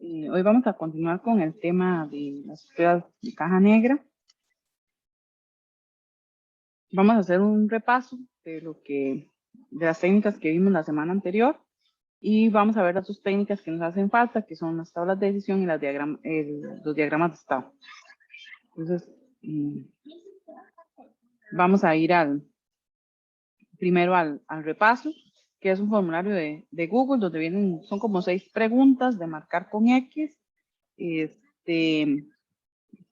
Hoy vamos a continuar con el tema de las pruebas de caja negra. Vamos a hacer un repaso de las técnicas que vimos la semana anterior y vamos a ver las dos técnicas que nos hacen falta, que son las tablas de decisión y los diagramas de estado. Entonces, vamos a ir primero al repaso, que es un formulario de Google donde son como 6 preguntas de marcar con X.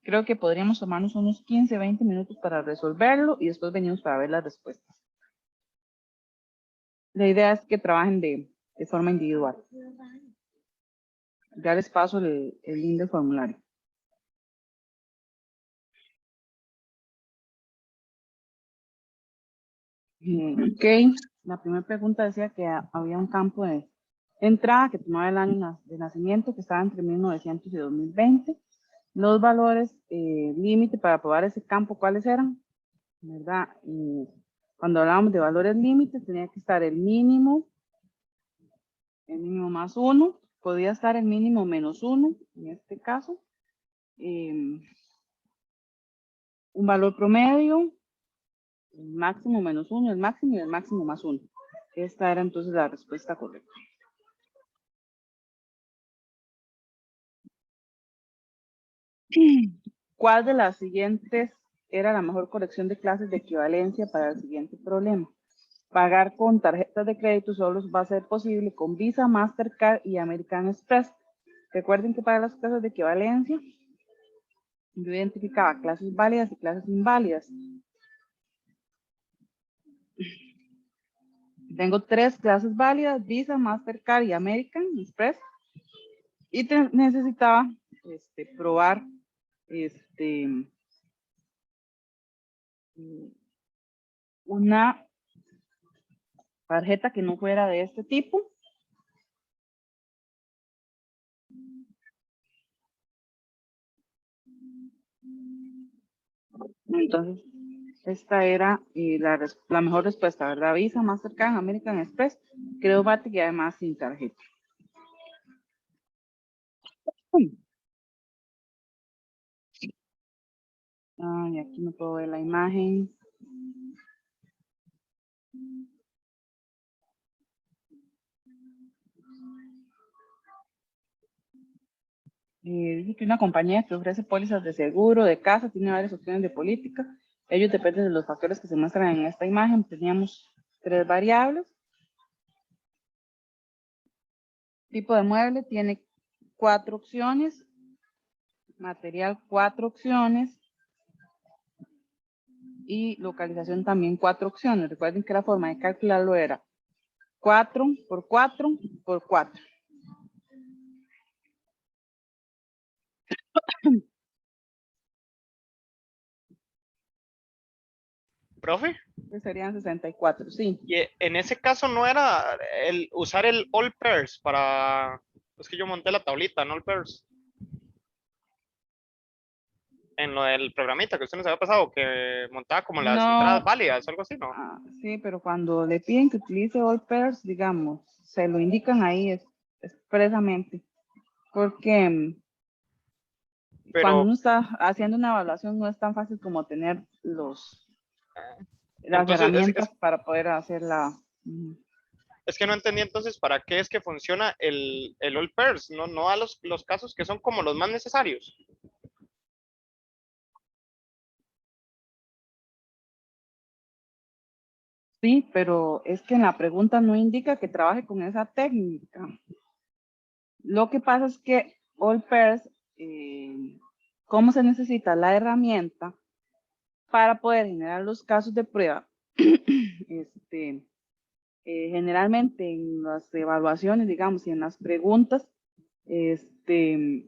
Creo que podríamos tomarnos unos 15, 20 minutos para resolverlo y después venimos para ver las respuestas. La idea es que trabajen de forma individual. Ya les paso el link del formulario. Ok, la primera pregunta decía que había un campo de entrada que tomaba el año de nacimiento que estaba entre 1900 y 2020. Los valores límite para probar ese campo, ¿cuáles eran? ¿Verdad? Cuando hablábamos de valores límites, tenía que estar el mínimo más 1, podía estar el mínimo menos 1, en este caso. Un valor promedio, el máximo menos 1, el máximo y el máximo más 1. Esta era entonces la respuesta correcta. ¿Cuál de las siguientes era la mejor colección de clases de equivalencia para el siguiente problema? Pagar con tarjetas de crédito solo va a ser posible con Visa, Mastercard y American Express. Recuerden que para las clases de equivalencia, yo identificaba clases válidas y clases inválidas. Tengo 3 clases válidas, Visa, Mastercard y American Express. Y necesitaba probar una tarjeta que no fuera de este tipo. Entonces, esta era la mejor respuesta, ¿verdad? Visa, Mastercard, American Express, creo Batic y además sin tarjeta. Ay, aquí no puedo ver la imagen. Dice que una compañía que ofrece pólizas de seguro, de casa, tiene varias opciones de política. Ellos dependen de los factores que se muestran en esta imagen. Teníamos 3 variables. Tipo de mueble tiene 4 opciones. Material 4 opciones. Y localización también 4 opciones. Recuerden que la forma de calcularlo era 4 por 4 por 4. ¿Profe? Que serían 64, sí. Y en ese caso no era usar el all pairs para... Es que yo monté la tablita, ¿no? All pairs. En lo del programita que usted nos había pasado, que montaba como las entradas No, válidas, algo así, ¿no? sí, pero cuando le piden que utilice all pairs, digamos, se lo indican ahí expresamente. Porque cuando Pero uno está haciendo una evaluación no es tan fácil como tener las entonces herramientas para poder hacerla. es que no entendí entonces para qué es que funciona el all pairs, no a los casos que son como los más necesarios. Sí, pero es que en la pregunta no indica que trabaje con esa técnica. Lo que pasa es que all pairs, ¿cómo se necesita la herramienta para poder generar los casos de prueba? Generalmente en las evaluaciones, digamos, y en las preguntas, se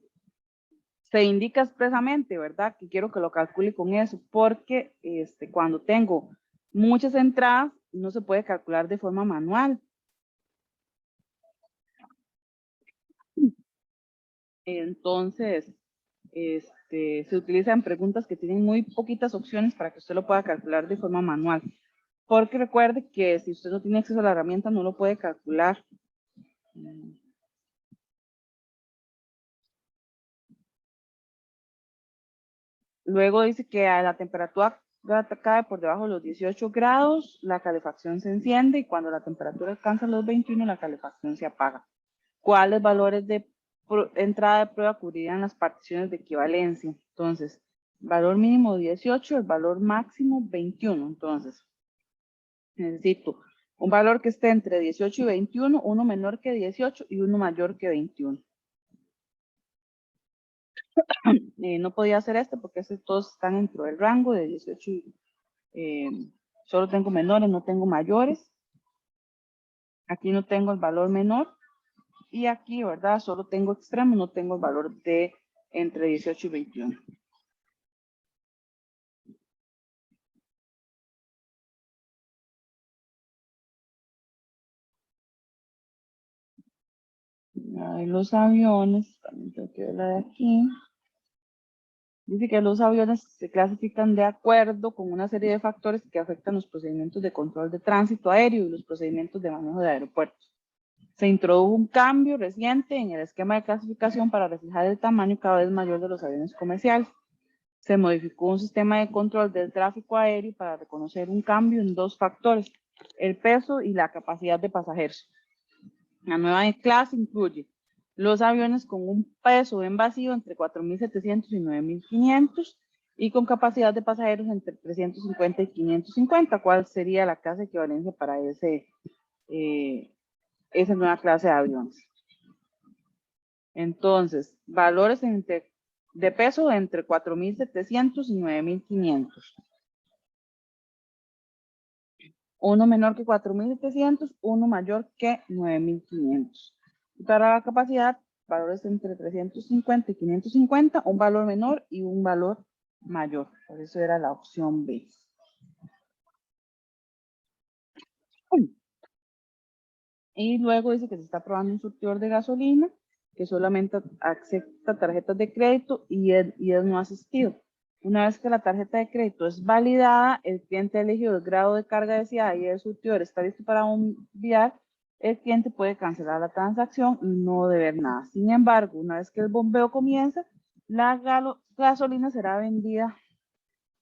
indica expresamente, ¿verdad? Que quiero que lo calcule con eso, porque cuando tengo muchas entradas, no se puede calcular de forma manual. Entonces, se utilizan preguntas que tienen muy poquitas opciones para que usted lo pueda calcular de forma manual. Porque recuerde que si usted no tiene acceso a la herramienta, no lo puede calcular. Luego dice que a la temperatura cae por debajo de los 18 grados, la calefacción se enciende y cuando la temperatura alcanza los 21, la calefacción se apaga. ¿Cuáles valores de entrada de prueba cubrirían las particiones de equivalencia? Entonces, valor mínimo 18, el valor máximo 21. Entonces, necesito un valor que esté entre 18 y 21, uno menor que 18 y uno mayor que 21. No podía hacer este porque estos todos están dentro del rango de 18 y solo tengo menores, no tengo mayores. Aquí no tengo el valor menor. Y aquí, ¿verdad? Solo tengo extremos, no tengo el valor de entre 18 y 21. Ahí los aviones, también tengo que ver la de aquí. Dice que los aviones se clasifican de acuerdo con una serie de factores que afectan los procedimientos de control de tránsito aéreo y los procedimientos de manejo de aeropuertos. Se introdujo un cambio reciente en el esquema de clasificación para reflejar el tamaño cada vez mayor de los aviones comerciales. Se modificó un sistema de control del tráfico aéreo para reconocer un cambio en dos factores, el peso y la capacidad de pasajeros. La nueva clase incluye los aviones con un peso en vacío entre 4.700 y 9.500 y con capacidad de pasajeros entre 350 y 550. ¿Cuál sería la clase de equivalencia para esa nueva clase de aviones? Entonces, valores de peso entre 4.700 y 9.500. Uno menor que 4.700, uno mayor que 9.500. Para la capacidad, valores entre 350 y 550, un valor menor y un valor mayor. Por eso era la opción B. Y luego dice que se está probando un surtidor de gasolina que solamente acepta tarjetas de crédito y es no asistido. Una vez que la tarjeta de crédito es validada, el cliente ha elegido el grado de carga deseada y el surtidor está listo para enviar, el cliente puede cancelar la transacción y no deber nada. Sin embargo, una vez que el bombeo comienza, la gasolina será vendida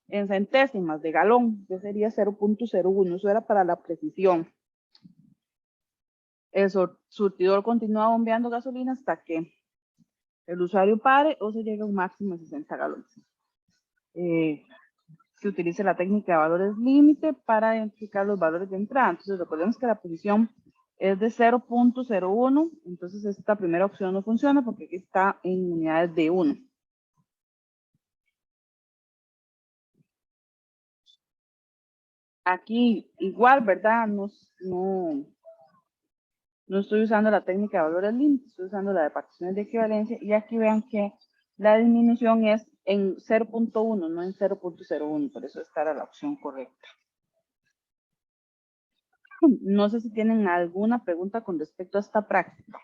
en centésimas de galón, que sería 0.01. Eso era para la precisión. El surtidor continúa bombeando gasolina hasta que el usuario pare o se llegue a un máximo de 60 galones. Se utiliza la técnica de valores límite para identificar los valores de entrada. Entonces, recordemos que la posición es de 0.01. Entonces, esta primera opción no funciona porque aquí está en unidades de 1. Aquí, igual, ¿verdad? No estoy usando la técnica de valores límites, estoy usando la de particiones de equivalencia. Y aquí vean que la disminución es en 0.1, no en 0.01. Por eso esta era la opción correcta. No sé si tienen alguna pregunta con respecto a esta práctica.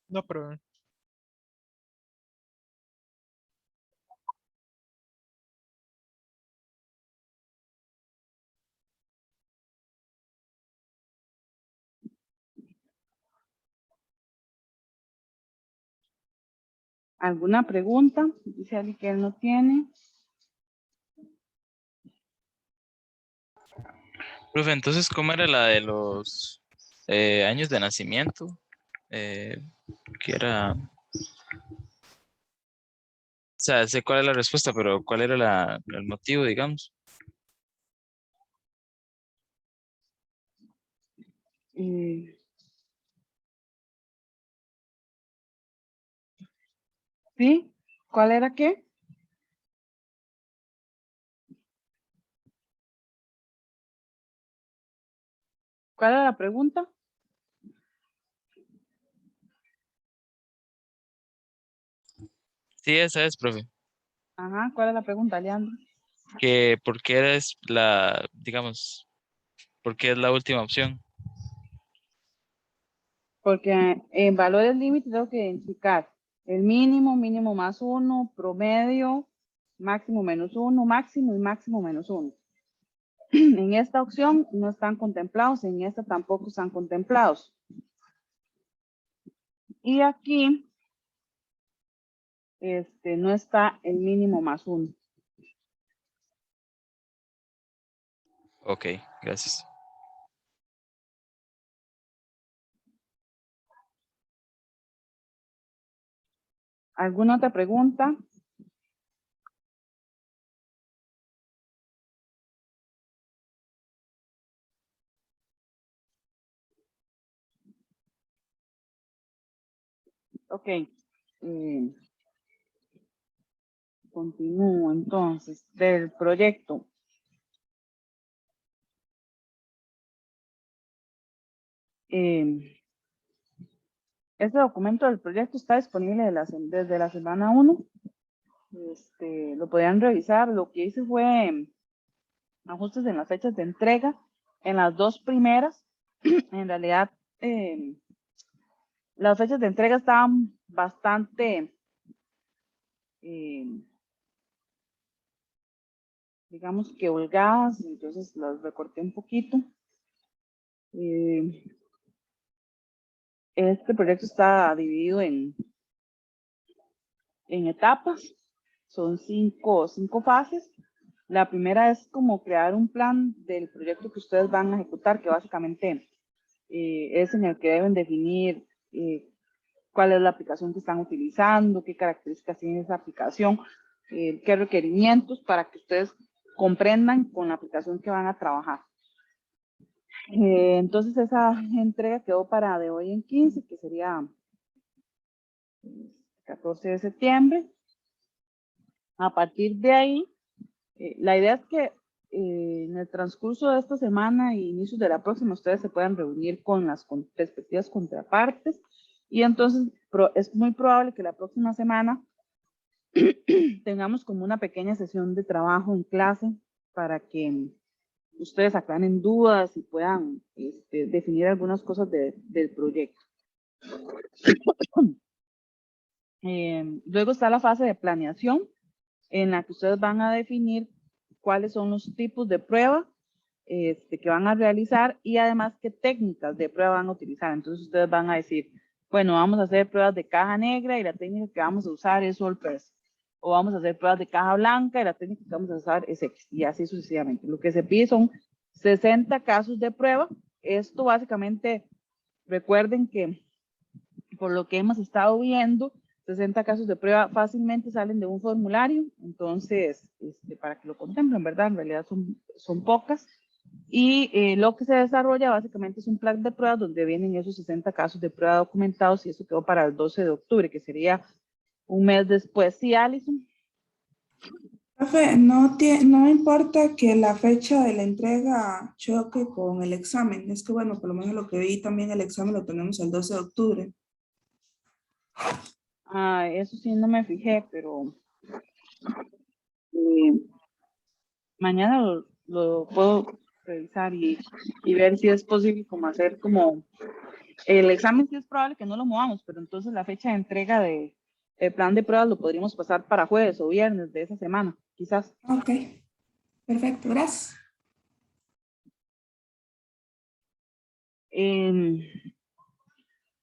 No, pero ¿Alguna pregunta? Dice alguien que él no tiene. profe, entonces, ¿cómo era la de los años de nacimiento? Que era, o sea, sé cuál es la respuesta, pero ¿cuál era el motivo, digamos? ¿Sí? ¿Cuál era qué? ¿Cuál era la pregunta? Sí, esa es, profe. Ajá, ¿cuál es la pregunta, Leandro? Que ¿por qué es digamos, por qué es la última opción? Porque en valores límites tengo que identificar el mínimo, mínimo más 1, promedio, máximo menos 1, máximo y máximo menos 1. En esta opción no están contemplados, en esta tampoco están contemplados. Y aquí no está el mínimo más 1. Ok, gracias. ¿Alguna otra pregunta? Ok. Continúo entonces del proyecto. Este documento del proyecto está disponible desde la semana 1. Lo podían revisar. Lo que hice fue ajustes en las fechas de entrega. En las 2 primeras, en realidad, las fechas de entrega estaban bastante, digamos que holgadas, entonces las recorté un poquito. Este proyecto está dividido en etapas. Son 5 fases. La primera es como crear un plan del proyecto que ustedes van a ejecutar, que básicamente es en el que deben definir cuál es la aplicación que están utilizando, qué características tiene esa aplicación, qué requerimientos para que ustedes comprendan con la aplicación que van a trabajar. Entonces esa entrega quedó para de hoy en 15, que sería 14 de septiembre. A partir de ahí, la idea es que en el transcurso de esta semana y inicios de la próxima, ustedes se puedan reunir con las respectivas contrapartes y entonces es muy probable que la próxima semana tengamos como una pequeña sesión de trabajo en clase para que ustedes aclaren dudas y puedan definir algunas cosas del proyecto. Luego está la fase de planeación, en la que ustedes van a definir cuáles son los tipos de prueba que van a realizar y además qué técnicas de prueba van a utilizar. Entonces ustedes van a decir, bueno, vamos a hacer pruebas de caja negra y la técnica que vamos a usar es All-Pairs. O vamos a hacer pruebas de caja blanca y la técnica que vamos a usar es X. Y así sucesivamente. Lo que se pide son 60 casos de prueba. Esto básicamente, recuerden que por lo que hemos estado viendo, 60 casos de prueba fácilmente salen de un formulario, entonces, para que lo contemplen, ¿verdad? En realidad son pocas. Y lo que se desarrolla básicamente es un plan de pruebas donde vienen esos 60 casos de prueba documentados y eso quedó para el 12 de octubre, que sería un mes después. Sí, Alison. Profe, no importa que la fecha de la entrega choque con el examen. Es que bueno, por lo menos lo que vi también el examen lo tenemos el 12 de octubre. Eso sí no me fijé, pero mañana lo puedo revisar y ver si es posible como hacer como el examen. Sí es probable que no lo movamos, pero entonces la fecha de entrega del plan de pruebas lo podríamos pasar para jueves o viernes de esa semana, quizás. Ok, perfecto, gracias.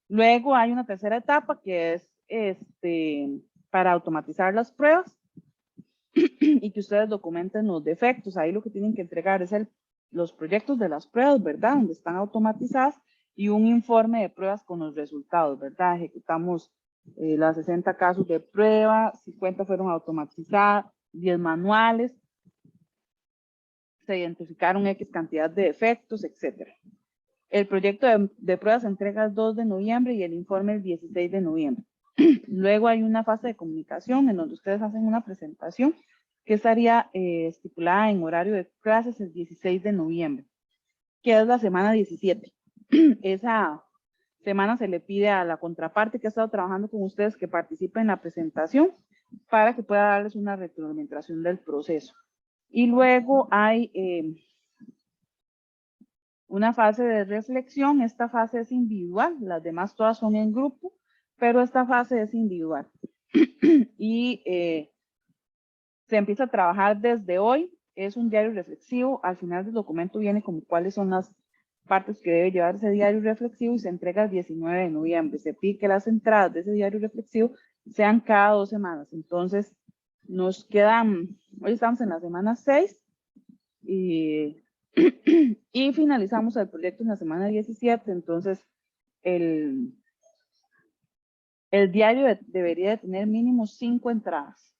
Luego hay una tercera etapa que es para automatizar las pruebas y que ustedes documenten los defectos. Ahí lo que tienen que entregar es los proyectos de las pruebas, ¿verdad? Donde están automatizadas y un informe de pruebas con los resultados, ¿verdad? Ejecutamos las 60 casos de prueba, 50 fueron automatizadas, 10 manuales, se identificaron X cantidad de defectos, etc. El proyecto de pruebas se entrega el 2 de noviembre y el informe el 16 de noviembre. Luego hay una fase de comunicación en donde ustedes hacen una presentación que estaría estipulada en horario de clases el 16 de noviembre, que es la semana 17. Esa semana se le pide a la contraparte que ha estado trabajando con ustedes que participe en la presentación para que pueda darles una retroalimentación del proceso. Y luego hay una fase de reflexión. Esta fase es individual, las demás todas son en grupo, pero esta fase es individual. Y se empieza a trabajar desde hoy es un diario reflexivo. Al final del documento viene como cuáles son las partes que debe llevar ese diario reflexivo y se entrega el 19 de noviembre. Se pide que las entradas de ese diario reflexivo sean cada 2 semanas. Entonces, nos quedan, hoy estamos en la semana 6 y, y finalizamos el proyecto en la semana 17. Entonces, el diario debería de tener mínimo 5 entradas.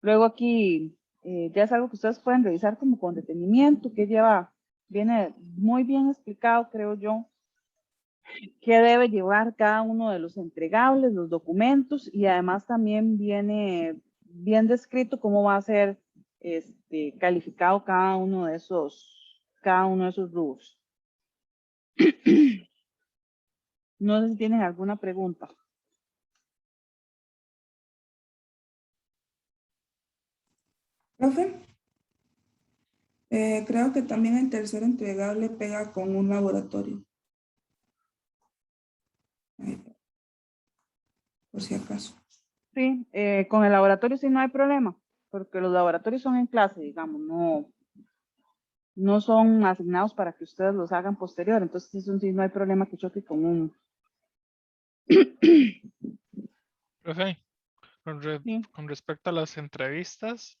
Luego aquí ya es algo que ustedes pueden revisar como con detenimiento, que lleva, viene muy bien explicado, creo yo, qué debe llevar cada uno de los entregables, los documentos, y además también viene bien descrito cómo va a ser calificado cada uno de esos rubros. No sé si tienen alguna pregunta. Profe, creo que también el tercer entregable pega con un laboratorio. Ahí, por si acaso. Sí, con el laboratorio sí no hay problema, porque los laboratorios son en clase, digamos, no son asignados para que ustedes los hagan posterior, entonces eso sí no hay problema que choque con un... Profe, Sí. con respecto a las entrevistas,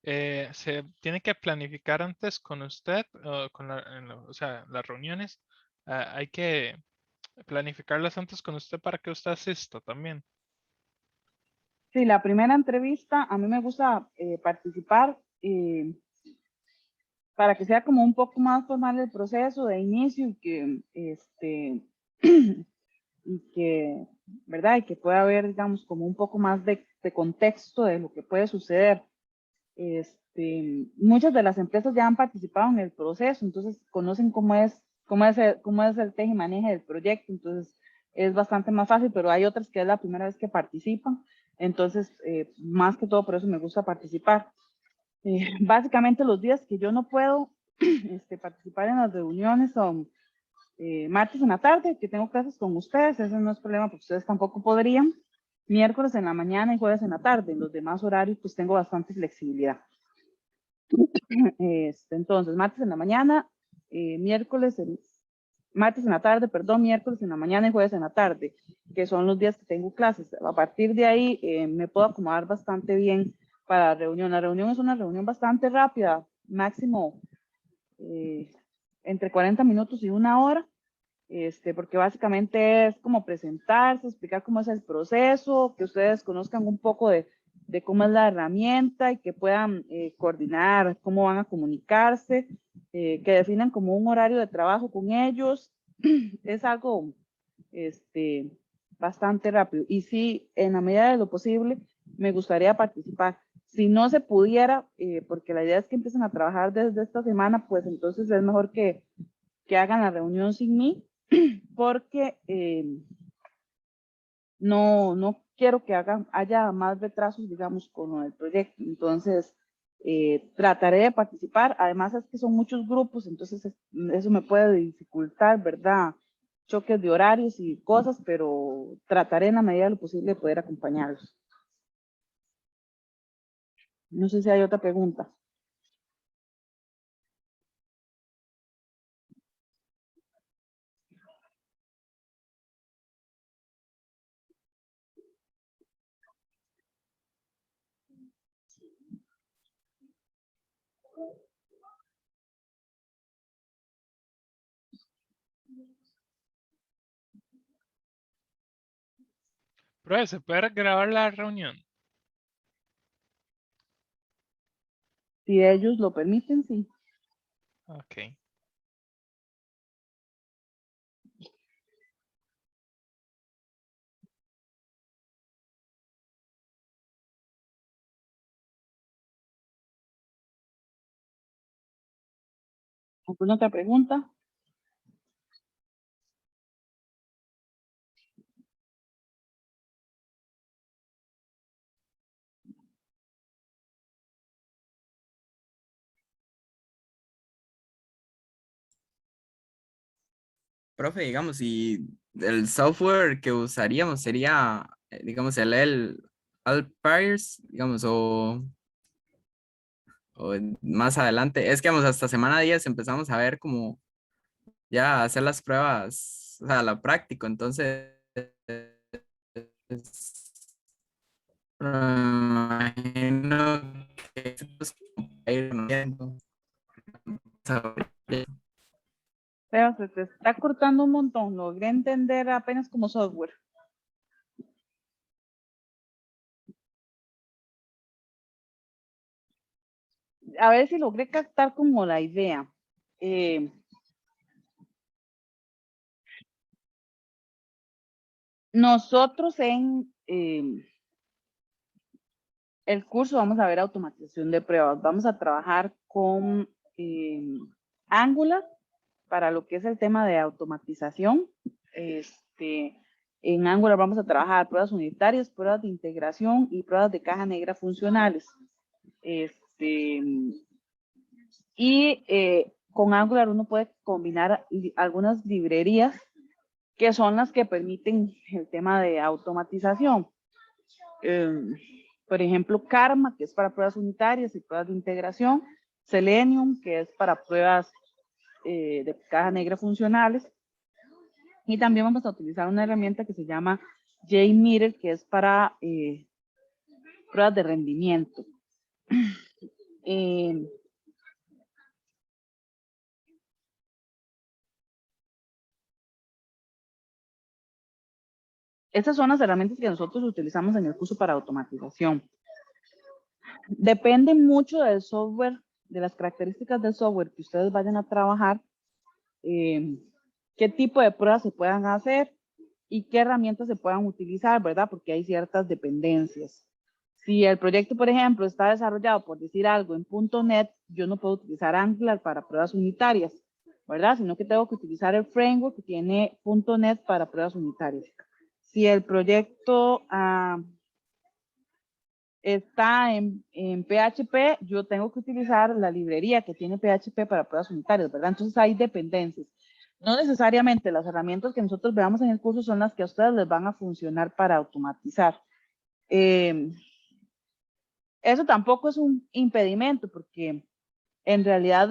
¿se tiene que planificar antes con usted, o con o sea, las reuniones? Hay que planificarlas antes con usted para que usted asista también. Sí, la primera entrevista, a mí me gusta participar para que sea como un poco más formal el proceso de inicio y que, ¿verdad? Y que pueda haber, digamos, como un poco más de contexto de lo que puede suceder. Muchas de las empresas ya han participado en el proceso, entonces conocen cómo es el teje y maneje del proyecto, entonces es bastante más fácil, pero hay otras que es la primera vez que participan, entonces más que todo por eso me gusta participar. Básicamente los días que yo no puedo participar en las reuniones son martes en la tarde, que tengo clases con ustedes, ese no es problema porque ustedes tampoco podrían, miércoles en la mañana y jueves en la tarde, en los demás horarios pues tengo bastante flexibilidad. Entonces, martes en la mañana, martes en la tarde, perdón, miércoles en la mañana y jueves en la tarde, que son los días que tengo clases. A partir de ahí me puedo acomodar bastante bien para la reunión. La reunión es una reunión bastante rápida, máximo entre 40 minutos y 1 hora, porque básicamente es como presentarse, explicar cómo es el proceso, que ustedes conozcan un poco de cómo es la herramienta y que puedan coordinar cómo van a comunicarse, que definan como un horario de trabajo con ellos. Es algo bastante rápido. Y sí, en la medida de lo posible, me gustaría participar. Si no se pudiera, porque la idea es que empiecen a trabajar desde esta semana, pues entonces es mejor que hagan la reunión sin mí, porque no quiero que haya más retrasos, digamos, con el proyecto. Entonces, trataré de participar. Además, es que son muchos grupos, entonces eso me puede dificultar, ¿verdad? Choques de horarios y cosas, pero trataré en la medida de lo posible de poder acompañarlos. No sé si hay otra pregunta. Profe, ¿se puede grabar la reunión? Si ellos lo permiten, sí. Ok. ¿Alguna otra pregunta? Profe, digamos, y el software que usaríamos sería, digamos, el all pairs, digamos, más adelante. Es que, vamos, hasta semana 10 empezamos a ver como ya hacer las pruebas, o sea, la práctica. Entonces, me imagino que pues, ir conociendo. Pero se te está cortando un montón. Logré entender apenas como software. A ver si logré captar como la idea. Nosotros en el curso vamos a ver automatización de pruebas. Vamos a trabajar con Angular para lo que es el tema de automatización. En Angular vamos a trabajar pruebas unitarias, pruebas de integración y pruebas de caja negra funcionales. Con Angular uno puede combinar algunas librerías que son las que permiten el tema de automatización. Por ejemplo, Karma, que es para pruebas unitarias y pruebas de integración. Selenium, que es para pruebas de caja negra funcionales. Y también vamos a utilizar una herramienta que se llama JMeter, que es para pruebas de rendimiento. Estas son las herramientas que nosotros utilizamos en el curso para automatización. Depende mucho del software, de las características del software que ustedes vayan a trabajar, qué tipo de pruebas se puedan hacer y qué herramientas se puedan utilizar, ¿verdad? Porque hay ciertas dependencias. Si el proyecto, por ejemplo, está desarrollado, por decir algo, en .NET, yo no puedo utilizar Angular para pruebas unitarias, ¿verdad? Sino que tengo que utilizar el framework que tiene .NET para pruebas unitarias. Si el proyecto está en PHP, yo tengo que utilizar la librería que tiene PHP para pruebas unitarias, ¿verdad? Entonces hay dependencias. No necesariamente las herramientas que nosotros veamos en el curso son las que a ustedes les van a funcionar para automatizar. Eso tampoco es un impedimento, porque en realidad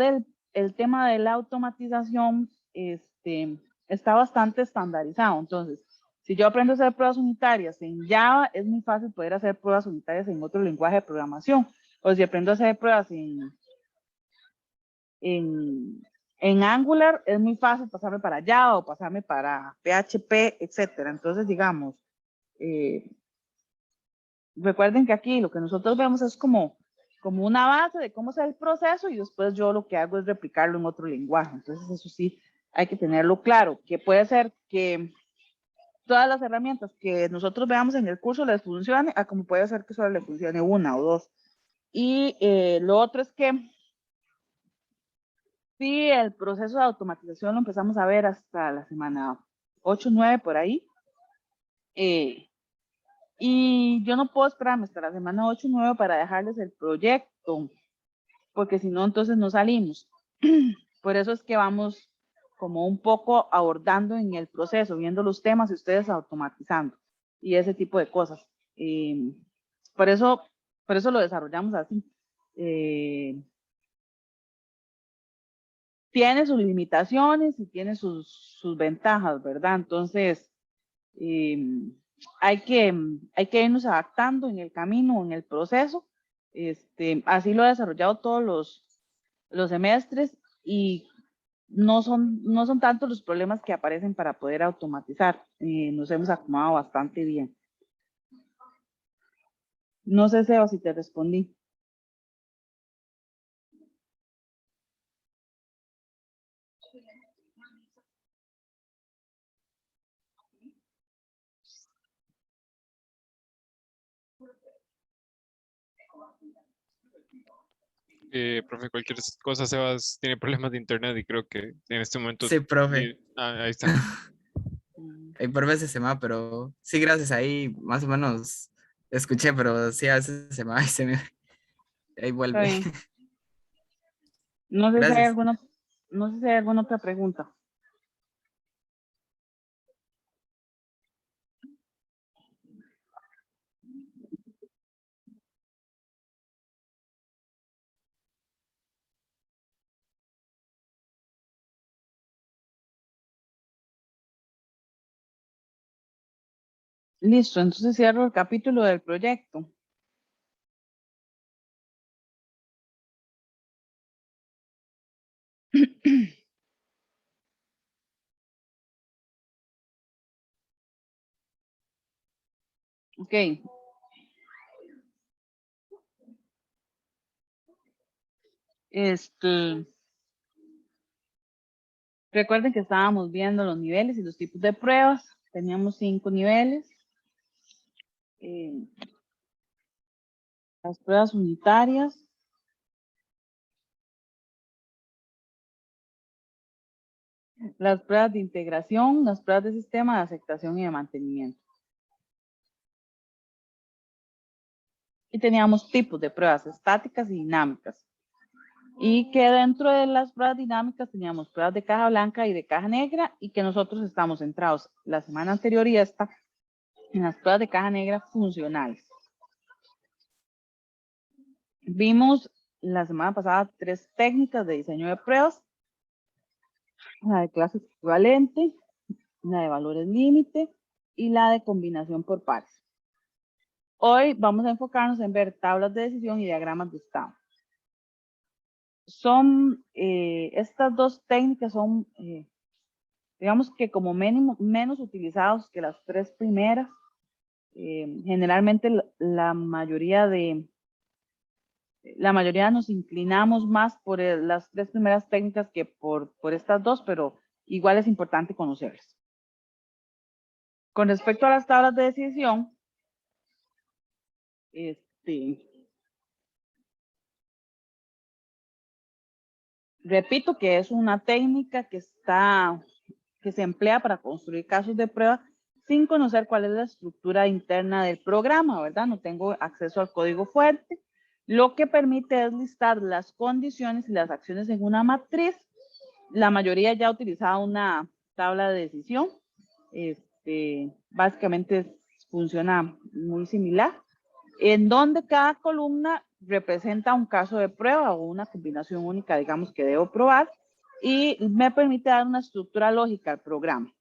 el tema de la automatización está bastante estandarizado. Entonces, si yo aprendo a hacer pruebas unitarias en Java, es muy fácil poder hacer pruebas unitarias en otro lenguaje de programación. O si aprendo a hacer pruebas en Angular, es muy fácil pasarme para Java o pasarme para PHP, etcétera. Entonces, digamos, recuerden que aquí lo que nosotros vemos es como una base de cómo es el proceso y después yo lo que hago es replicarlo en otro lenguaje. Entonces, eso sí, hay que tenerlo claro, que puede ser que todas las herramientas que nosotros veamos en el curso les funcione, a como puede ser que solo le funcione una o dos. Y lo otro es que sí, el proceso de automatización lo empezamos a ver hasta la semana 8, 9 por ahí. Y yo no puedo esperarme hasta la semana 8, 9 para dejarles el proyecto, porque si no, entonces no salimos. Por eso es que vamos como un poco abordando en el proceso, viendo los temas y ustedes automatizando y ese tipo de cosas. Por eso lo desarrollamos así. Tiene sus limitaciones y tiene sus ventajas, ¿verdad? Entonces, hay que irnos adaptando en el camino, en el proceso. Así lo he desarrollado todos los semestres y no son tantos los problemas que aparecen para poder automatizar. Nos hemos acomodado bastante bien. No sé, Seba, si te respondí. Profe, cualquier cosa, Sebas tiene problemas de internet y creo que en este momento... Sí, profe. Ahí está. Ahí por veces se me va, pero sí, gracias. Ahí más o menos escuché, pero sí, a veces se me va y ahí Está vuelve. bien. No sé si hay Gracias. alguna otra pregunta. Listo, entonces cierro el capítulo del proyecto. Ok. Recuerden que estábamos viendo los niveles y los tipos de pruebas. Teníamos 5 niveles. Las pruebas unitarias. Las pruebas de integración, las pruebas de sistema de aceptación y de mantenimiento. Y teníamos tipos de pruebas estáticas y dinámicas. Y que dentro de las pruebas dinámicas teníamos pruebas de caja blanca y de caja negra y que nosotros estamos centrados la semana anterior y esta en las pruebas de caja negra funcionales. Vimos la semana pasada 3 técnicas de diseño de pruebas. La de clase equivalente, la de valores límite y la de combinación por pares. Hoy vamos a enfocarnos en ver tablas de decisión y diagramas de estado. Estas 2 técnicas son, digamos que como menos utilizados que las 3 primeras. Generalmente la mayoría nos inclinamos más por las 3 primeras técnicas que por estas 2, pero igual es importante conocerlas. Con respecto a las tablas de decisión, repito que es una técnica que se emplea para construir casos de prueba sin conocer cuál es la estructura interna del programa, ¿verdad? No tengo acceso al código fuente. Lo que permite es listar las condiciones y las acciones en una matriz. La mayoría ya utilizaba una tabla de decisión. Básicamente funciona muy similar, en donde cada columna representa un caso de prueba o una combinación única, digamos, que debo probar, y me permite dar una estructura lógica al programa.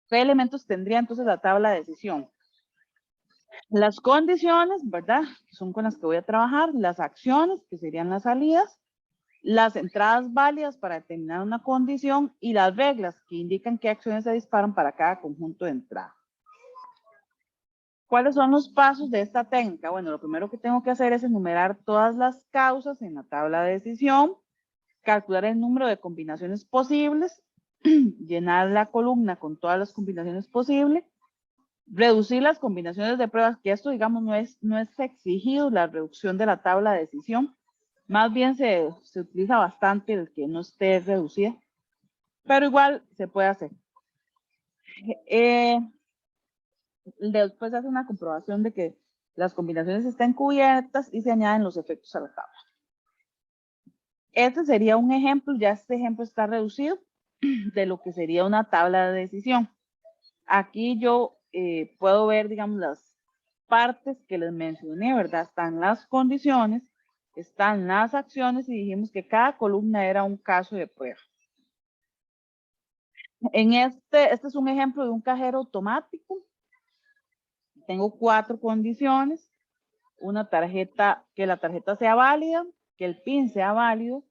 ¿Qué elementos tendría entonces la tabla de decisión? Las condiciones, ¿verdad? Que son con las que voy a trabajar, las acciones, que serían las salidas, las entradas válidas para determinar una condición y las reglas que indican qué acciones se disparan para cada conjunto de entrada. ¿Cuáles son los pasos de esta técnica? Bueno, lo primero que tengo que hacer es enumerar todas las causas en la tabla de decisión, calcular el número de combinaciones posibles, llenar la columna con todas las combinaciones posibles, reducir las combinaciones de pruebas, que esto, digamos, no es exigido la reducción de la tabla de decisión, más bien se utiliza bastante el que no esté reducida, pero igual se puede hacer. Después se hace una comprobación de que las combinaciones estén cubiertas y se añaden los efectos a la tabla. Este sería un ejemplo, ya este ejemplo está reducido de lo que sería una tabla de decisión. Aquí yo puedo ver, digamos, las partes que les mencioné, ¿verdad? Están las condiciones, están las acciones y dijimos que cada columna era un caso de prueba. Este es un ejemplo de un cajero automático. Tengo 4 condiciones. Una tarjeta, que la tarjeta sea válida, que el PIN sea válido,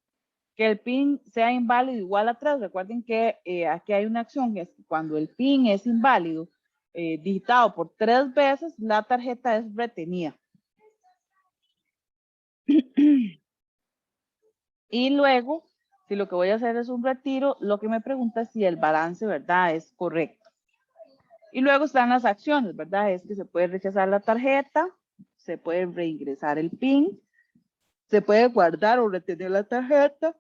que el PIN sea inválido igual a 3. Recuerden que aquí hay una acción que es que cuando el PIN es inválido, digitado por 3 veces, la tarjeta es retenida. Y luego, si lo que voy a hacer es un retiro, lo que me pregunta es si el balance, ¿verdad?, es correcto. Y luego están las acciones, ¿verdad? Es que se puede rechazar la tarjeta, se puede reingresar el PIN, se puede guardar o retener la tarjeta,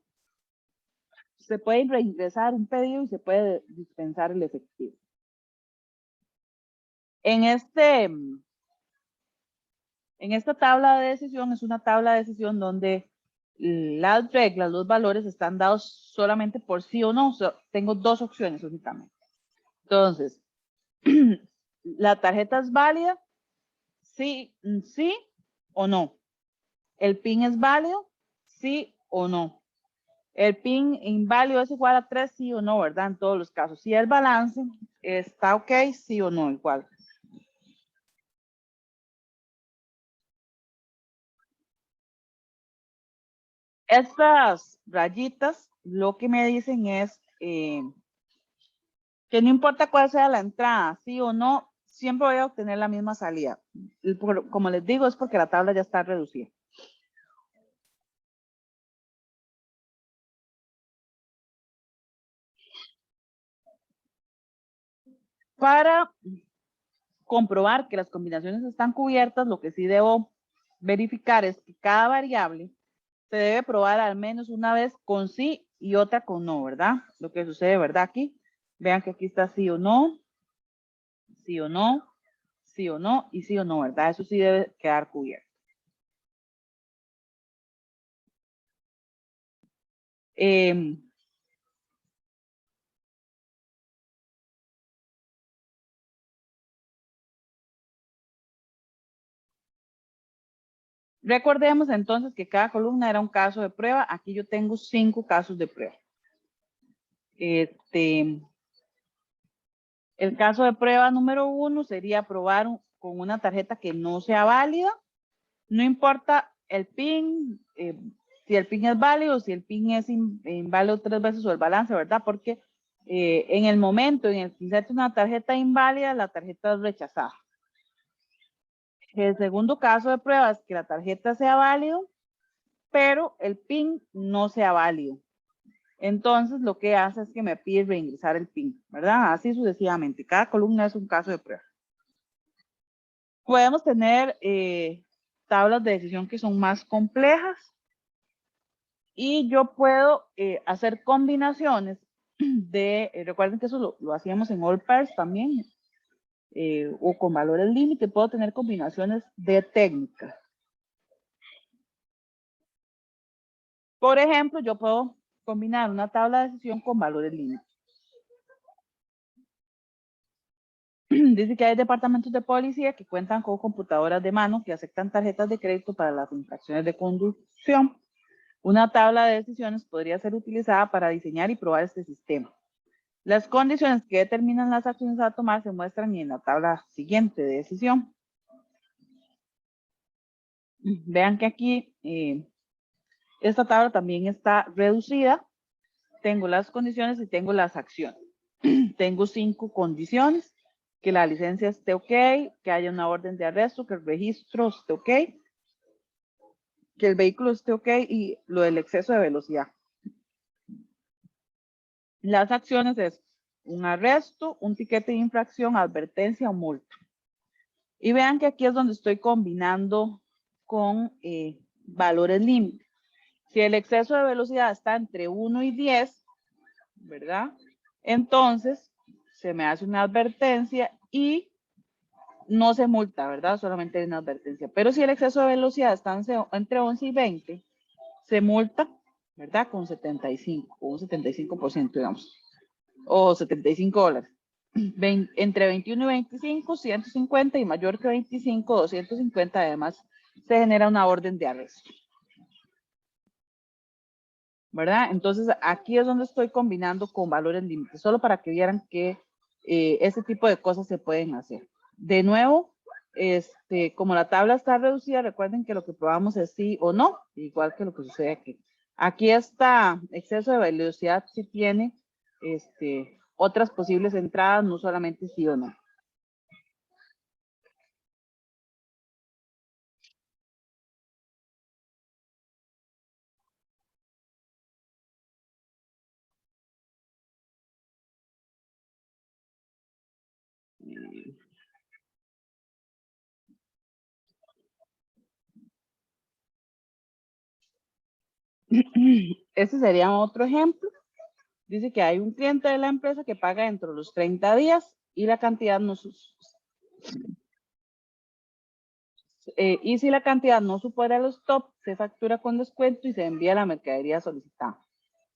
se puede reingresar un pedido y se puede dispensar el efectivo. En esta tabla de decisión es una tabla de decisión donde las reglas, los valores están dados solamente por sí o no. Tengo 2 opciones únicamente. Entonces, la tarjeta es válida, sí o no. El PIN es válido, sí o no. El PIN inválido es igual a 3, sí o no, ¿verdad? En todos los casos. Si el balance está ok, sí o no, igual. Estas rayitas lo que me dicen es que no importa cuál sea la entrada, sí o no, siempre voy a obtener la misma salida. Como les digo, es porque la tabla ya está reducida. Para comprobar que las combinaciones están cubiertas, lo que sí debo verificar es que cada variable se debe probar al menos una vez con sí y otra con no, ¿verdad? Lo que sucede, ¿verdad? Aquí, vean que aquí está sí o no, sí o no, sí o no y sí o no, ¿verdad? Eso sí debe quedar cubierto. Recordemos entonces que cada columna era un caso de prueba. Aquí yo tengo 5 casos de prueba. El caso de prueba número 1 sería probar con una tarjeta que no sea válida. No importa el PIN, si el PIN es válido, si el PIN es inválido 3 veces o el balance, ¿verdad? Porque en el momento en el que inserte una tarjeta inválida, la tarjeta es rechazada. El segundo caso de prueba es que la tarjeta sea válido, pero el PIN no sea válido. Entonces, lo que hace es que me pide reingresar el PIN, ¿verdad? Así sucesivamente. Cada columna es un caso de prueba. Podemos tener tablas de decisión que son más complejas y yo puedo hacer combinaciones de, recuerden que eso lo hacíamos en All Pairs también, o con valores límite, puedo tener combinaciones de técnicas. Por ejemplo, yo puedo combinar una tabla de decisión con valores límite. Dice que hay departamentos de policía que cuentan con computadoras de mano que aceptan tarjetas de crédito para las infracciones de conducción. Una tabla de decisiones podría ser utilizada para diseñar y probar este sistema. Las condiciones que determinan las acciones a tomar se muestran en la tabla siguiente de decisión. Vean que aquí esta tabla también está reducida. Tengo las condiciones y tengo las acciones. Tengo 5 condiciones. Que la licencia esté ok, que haya una orden de arresto, que el registro esté ok, que el vehículo esté ok y lo del exceso de velocidad. Las acciones es un arresto, un tiquete de infracción, advertencia o multa. Y vean que aquí es donde estoy combinando con valores límite. Si el exceso de velocidad está entre 1 y 10, ¿verdad? Entonces se me hace una advertencia y no se multa, ¿verdad? Solamente hay una advertencia. Pero si el exceso de velocidad está entre 11 y 20, se multa, ¿verdad? Con 75, con un 75%, digamos. O $75. Entre 21 y 25, 150 y mayor que 25, 250. Además, se genera una orden de arresto. ¿Verdad? Entonces, aquí es donde estoy combinando con valores límites, solo para que vieran que ese tipo de cosas se pueden hacer. De nuevo, como la tabla está reducida, recuerden que lo que probamos es sí o no, igual que lo que sucede aquí. Aquí está exceso de velocidad si tiene otras posibles entradas, no solamente sí o no. Este sería otro ejemplo. Dice que hay un cliente de la empresa que paga dentro de los 30 días y la cantidad no y si la cantidad no supera los top, se factura con descuento y se envía la mercadería solicitada.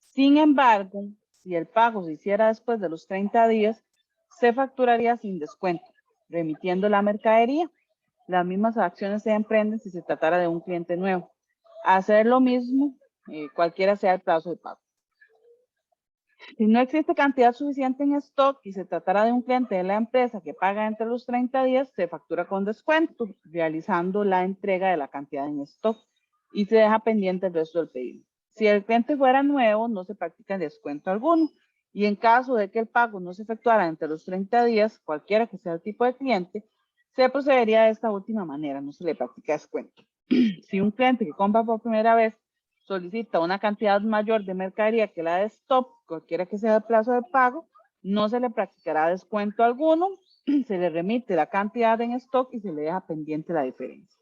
Sin embargo, si el pago se hiciera después de los 30 días, se facturaría sin descuento, remitiendo la mercadería. Las mismas acciones se emprenden si se tratara de un cliente nuevo. Hacer lo mismo, cualquiera sea el plazo de pago. Si no existe cantidad suficiente en stock y se tratara de un cliente de la empresa que paga entre los 30 días, se factura con descuento, realizando la entrega de la cantidad en stock y se deja pendiente el resto del pedido. Si el cliente fuera nuevo, no se practica descuento alguno. Y en caso de que el pago no se efectuara entre los 30 días, cualquiera que sea el tipo de cliente, se procedería de esta última manera, no se le practica descuento. Si un cliente que compra por primera vez solicita una cantidad mayor de mercadería que la de stock, cualquiera que sea el plazo de pago, no se le practicará descuento alguno, se le remite la cantidad en stock y se le deja pendiente la diferencia.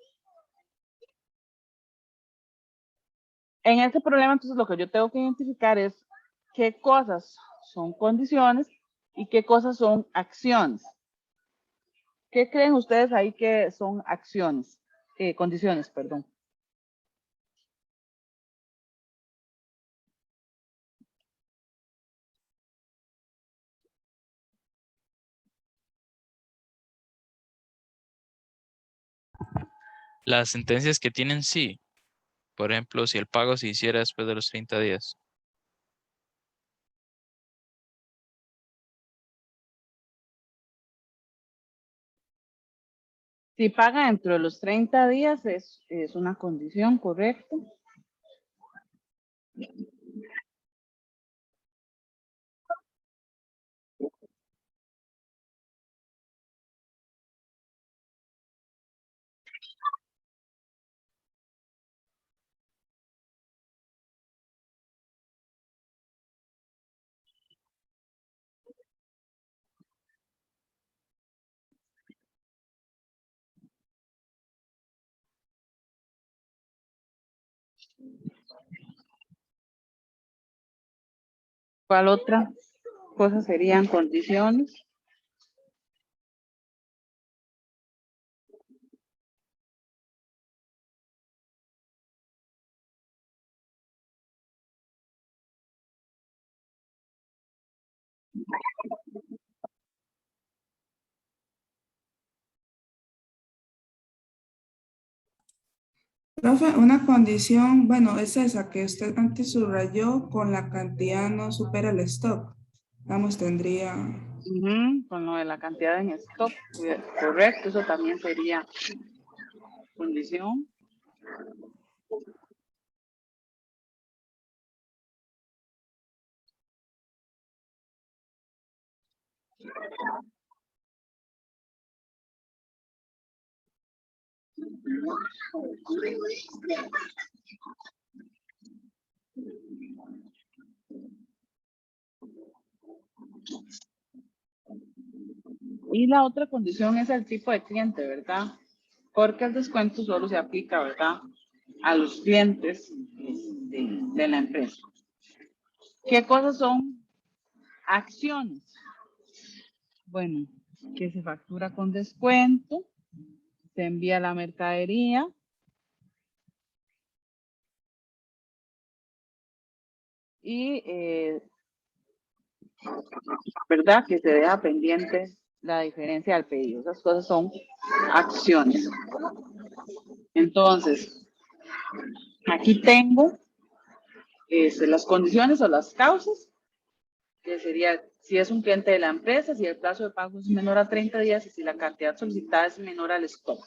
En este problema, entonces, lo que yo tengo que identificar es qué cosas son condiciones y qué cosas son acciones. ¿Qué creen ustedes ahí que son acciones? Condiciones, perdón. Las sentencias que tienen sí. Por ejemplo, si el pago se hiciera después de los 30 días. Si paga dentro de los 30 días es una condición, ¿correcto? ¿Cuál otra cosa serían condiciones? Profe, una condición, bueno, es esa que usted antes subrayó, con la cantidad no supera el stock. Vamos, tendría... Con lo de la cantidad en stock, correcto, eso también sería condición. Y la otra condición es el tipo de cliente, ¿verdad? Porque el descuento solo se aplica, ¿verdad?, a los clientes de la empresa. ¿Qué cosas son acciones? Bueno, que se factura con descuento, se envía la mercadería, y, ¿verdad?, que se deja pendiente la diferencia del pedido. Esas cosas son acciones. Entonces, aquí tengo las condiciones o las causas, que sería si es un cliente de la empresa, si el plazo de pago es menor a 30 días y si la cantidad solicitada es menor al stock.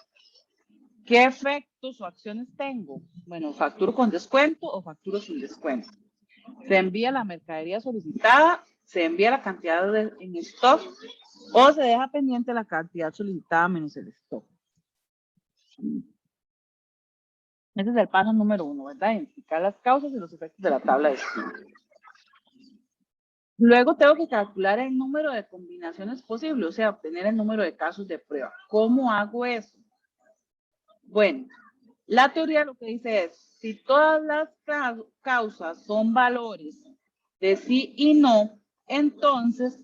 ¿Qué efectos o acciones tengo? Bueno, facturo con descuento o facturo sin descuento. Se envía la mercadería solicitada, se envía la cantidad en stock o se deja pendiente la cantidad solicitada menos el stock. Ese es el paso número 1, ¿verdad? Identificar las causas y los efectos de la tabla de estudio. Luego tengo que calcular el número de combinaciones posibles, o sea, obtener el número de casos de prueba. ¿Cómo hago eso? Bueno, la teoría lo que dice es, si todas las causas son valores de sí y no, entonces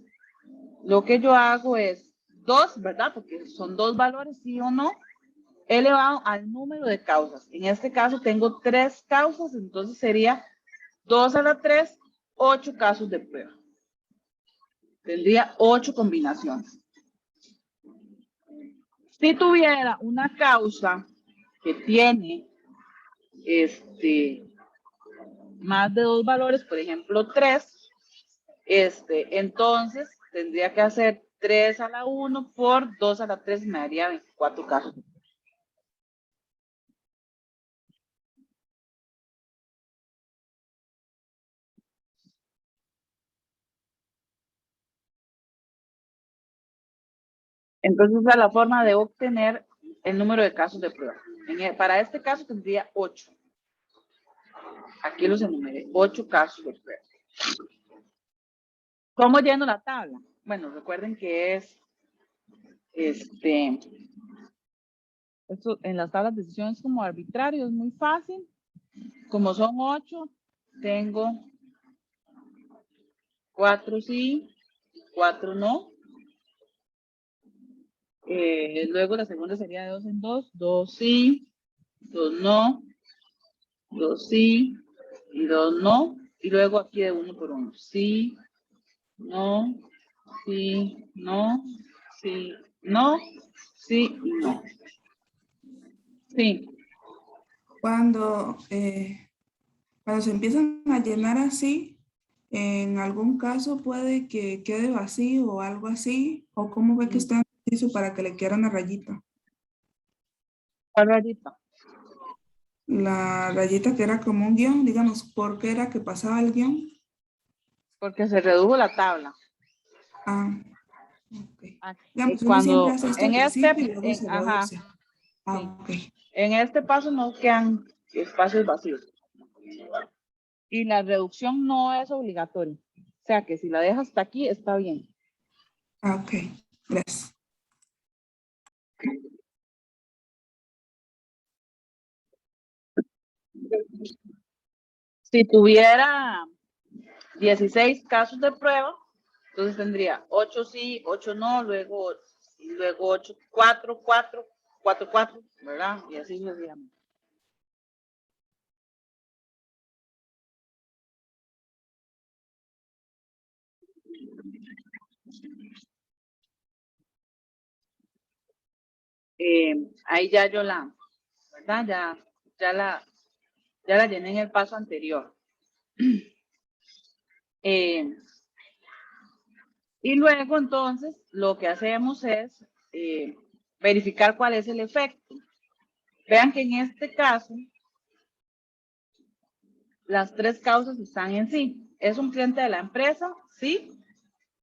lo que yo hago es 2, ¿verdad? Porque son 2 valores, sí o no, elevado al número de causas. En este caso tengo 3 causas, entonces sería 2 a la 3, 8 casos de prueba. Tendría 8 combinaciones. Si tuviera una causa que tiene más de 2 valores, por ejemplo 3, Entonces, tendría que hacer 3 a la 1 por 2 a la 3, me daría 24 casos. Entonces, esa es la forma de obtener el número de casos de prueba. Para este caso tendría 8. Aquí los enumeré, 8 casos de prueba. ¿Cómo lleno la tabla? Bueno, recuerden que es, esto en las tablas de decisión es como arbitrario, es muy fácil. Como son 8, tengo 4 sí, 4 no. Luego la segunda sería de 2 en 2, 2 sí, 2 no, 2 sí y 2 no. Y luego aquí de 1 por 1, sí, no, sí, no, sí, no, sí y no. Sí. Cuando se empiezan a llenar así, en algún caso puede que quede vacío o algo así, o cómo ve que está eso para que le quiera una rayita. ¿Cuál rayita? La rayita que era como un guión, digamos, ¿por qué era que pasaba el guión? Porque se redujo la tabla. Ah, ok. Aquí, Digamos, uno siempre cuando hace esto en al principio y luego se ajá, reduce. Ah, ok. en este paso no quedan espacios vacíos. Y la reducción no es obligatoria. O sea que si la dejas hasta aquí, está bien. Ah, ok. Gracias. Si tuviera 16 casos de prueba, entonces tendría 8 sí, 8 no, luego 8, 4, 4, 4, 4, ¿verdad? Y así sucesivamente. Ahí ya yo ¿verdad? Ya la llené en el paso anterior. Y luego entonces lo que hacemos es verificar cuál es el efecto. Vean que en este caso las 3 causas están en sí. Es un cliente de la empresa, sí.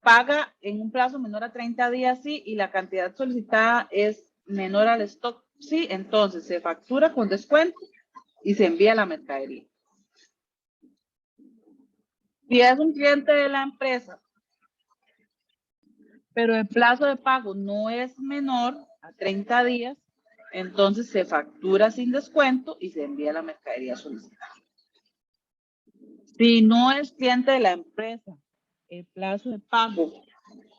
Paga en un plazo menor a 30 días, sí. Y la cantidad solicitada es menor al stock, sí. Entonces se factura con descuento y se envía la mercadería. Si es un cliente de la empresa, pero el plazo de pago no es menor a 30 días, entonces se factura sin descuento y se envía la mercadería solicitada. Si no es cliente de la empresa, el plazo de pago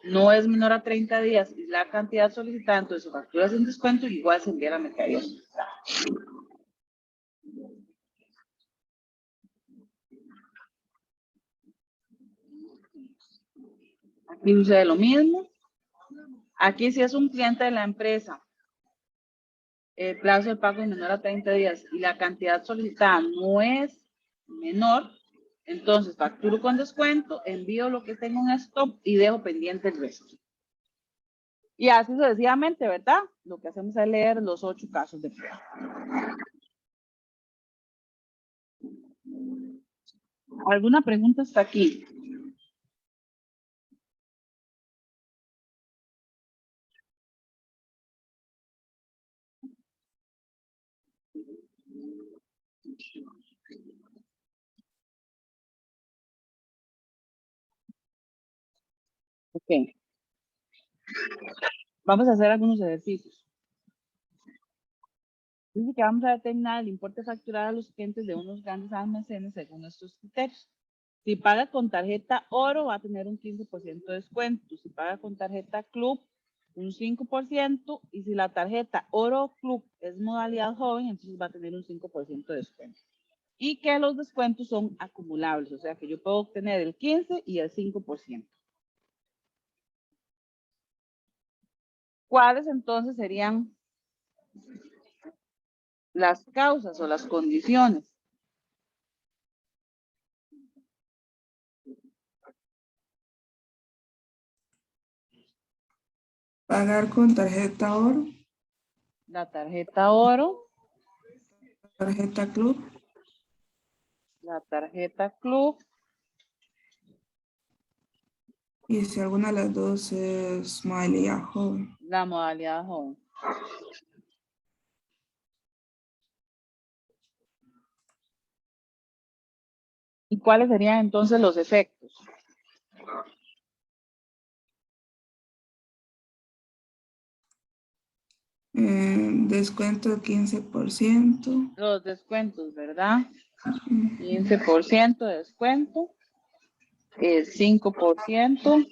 no es menor a 30 días y la cantidad solicitada, entonces se factura sin descuento y igual se envía la mercadería solicitada. Aquí sucede lo mismo. Aquí si es un cliente de la empresa, el plazo de pago es menor a 30 días y la cantidad solicitada no es menor, entonces facturo con descuento, envío lo que tengo en stock y dejo pendiente el resto. Y así sucesivamente, ¿verdad? Lo que hacemos es leer los 8 casos de prueba. ¿Alguna pregunta hasta aquí? Ok. Vamos a hacer algunos ejercicios. Dice que vamos a determinar el importe facturado a los clientes de unos grandes almacenes según nuestros criterios. Si paga con tarjeta oro, va a tener un 15% de descuento. Si paga con tarjeta club, un 5%. Y si la tarjeta oro club es modalidad joven, entonces va a tener un 5% de descuento. Y que los descuentos son acumulables, o sea que yo puedo obtener el 15% y el 5%. ¿Cuáles entonces serían las causas o las condiciones? Pagar con tarjeta oro, La tarjeta oro, tarjeta club, la tarjeta club, y si alguna de las dos es modalidad joven. la modalidad joven. ¿Y cuáles serían entonces los efectos? Descuento de 15%. Los descuentos, ¿verdad? 15% de descuento, 5%.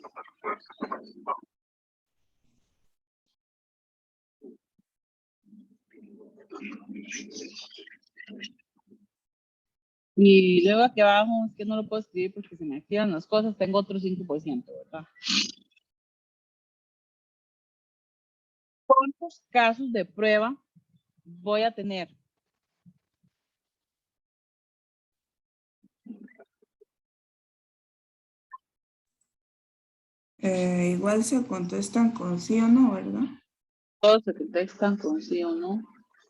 Y luego aquí abajo, es que no lo puedo escribir porque se me activan las cosas, tengo otro 5%, ¿verdad? ¿Cuántos casos de prueba voy a tener? Igual se contestan con sí o no, ¿verdad? Todos se contestan con sí o no.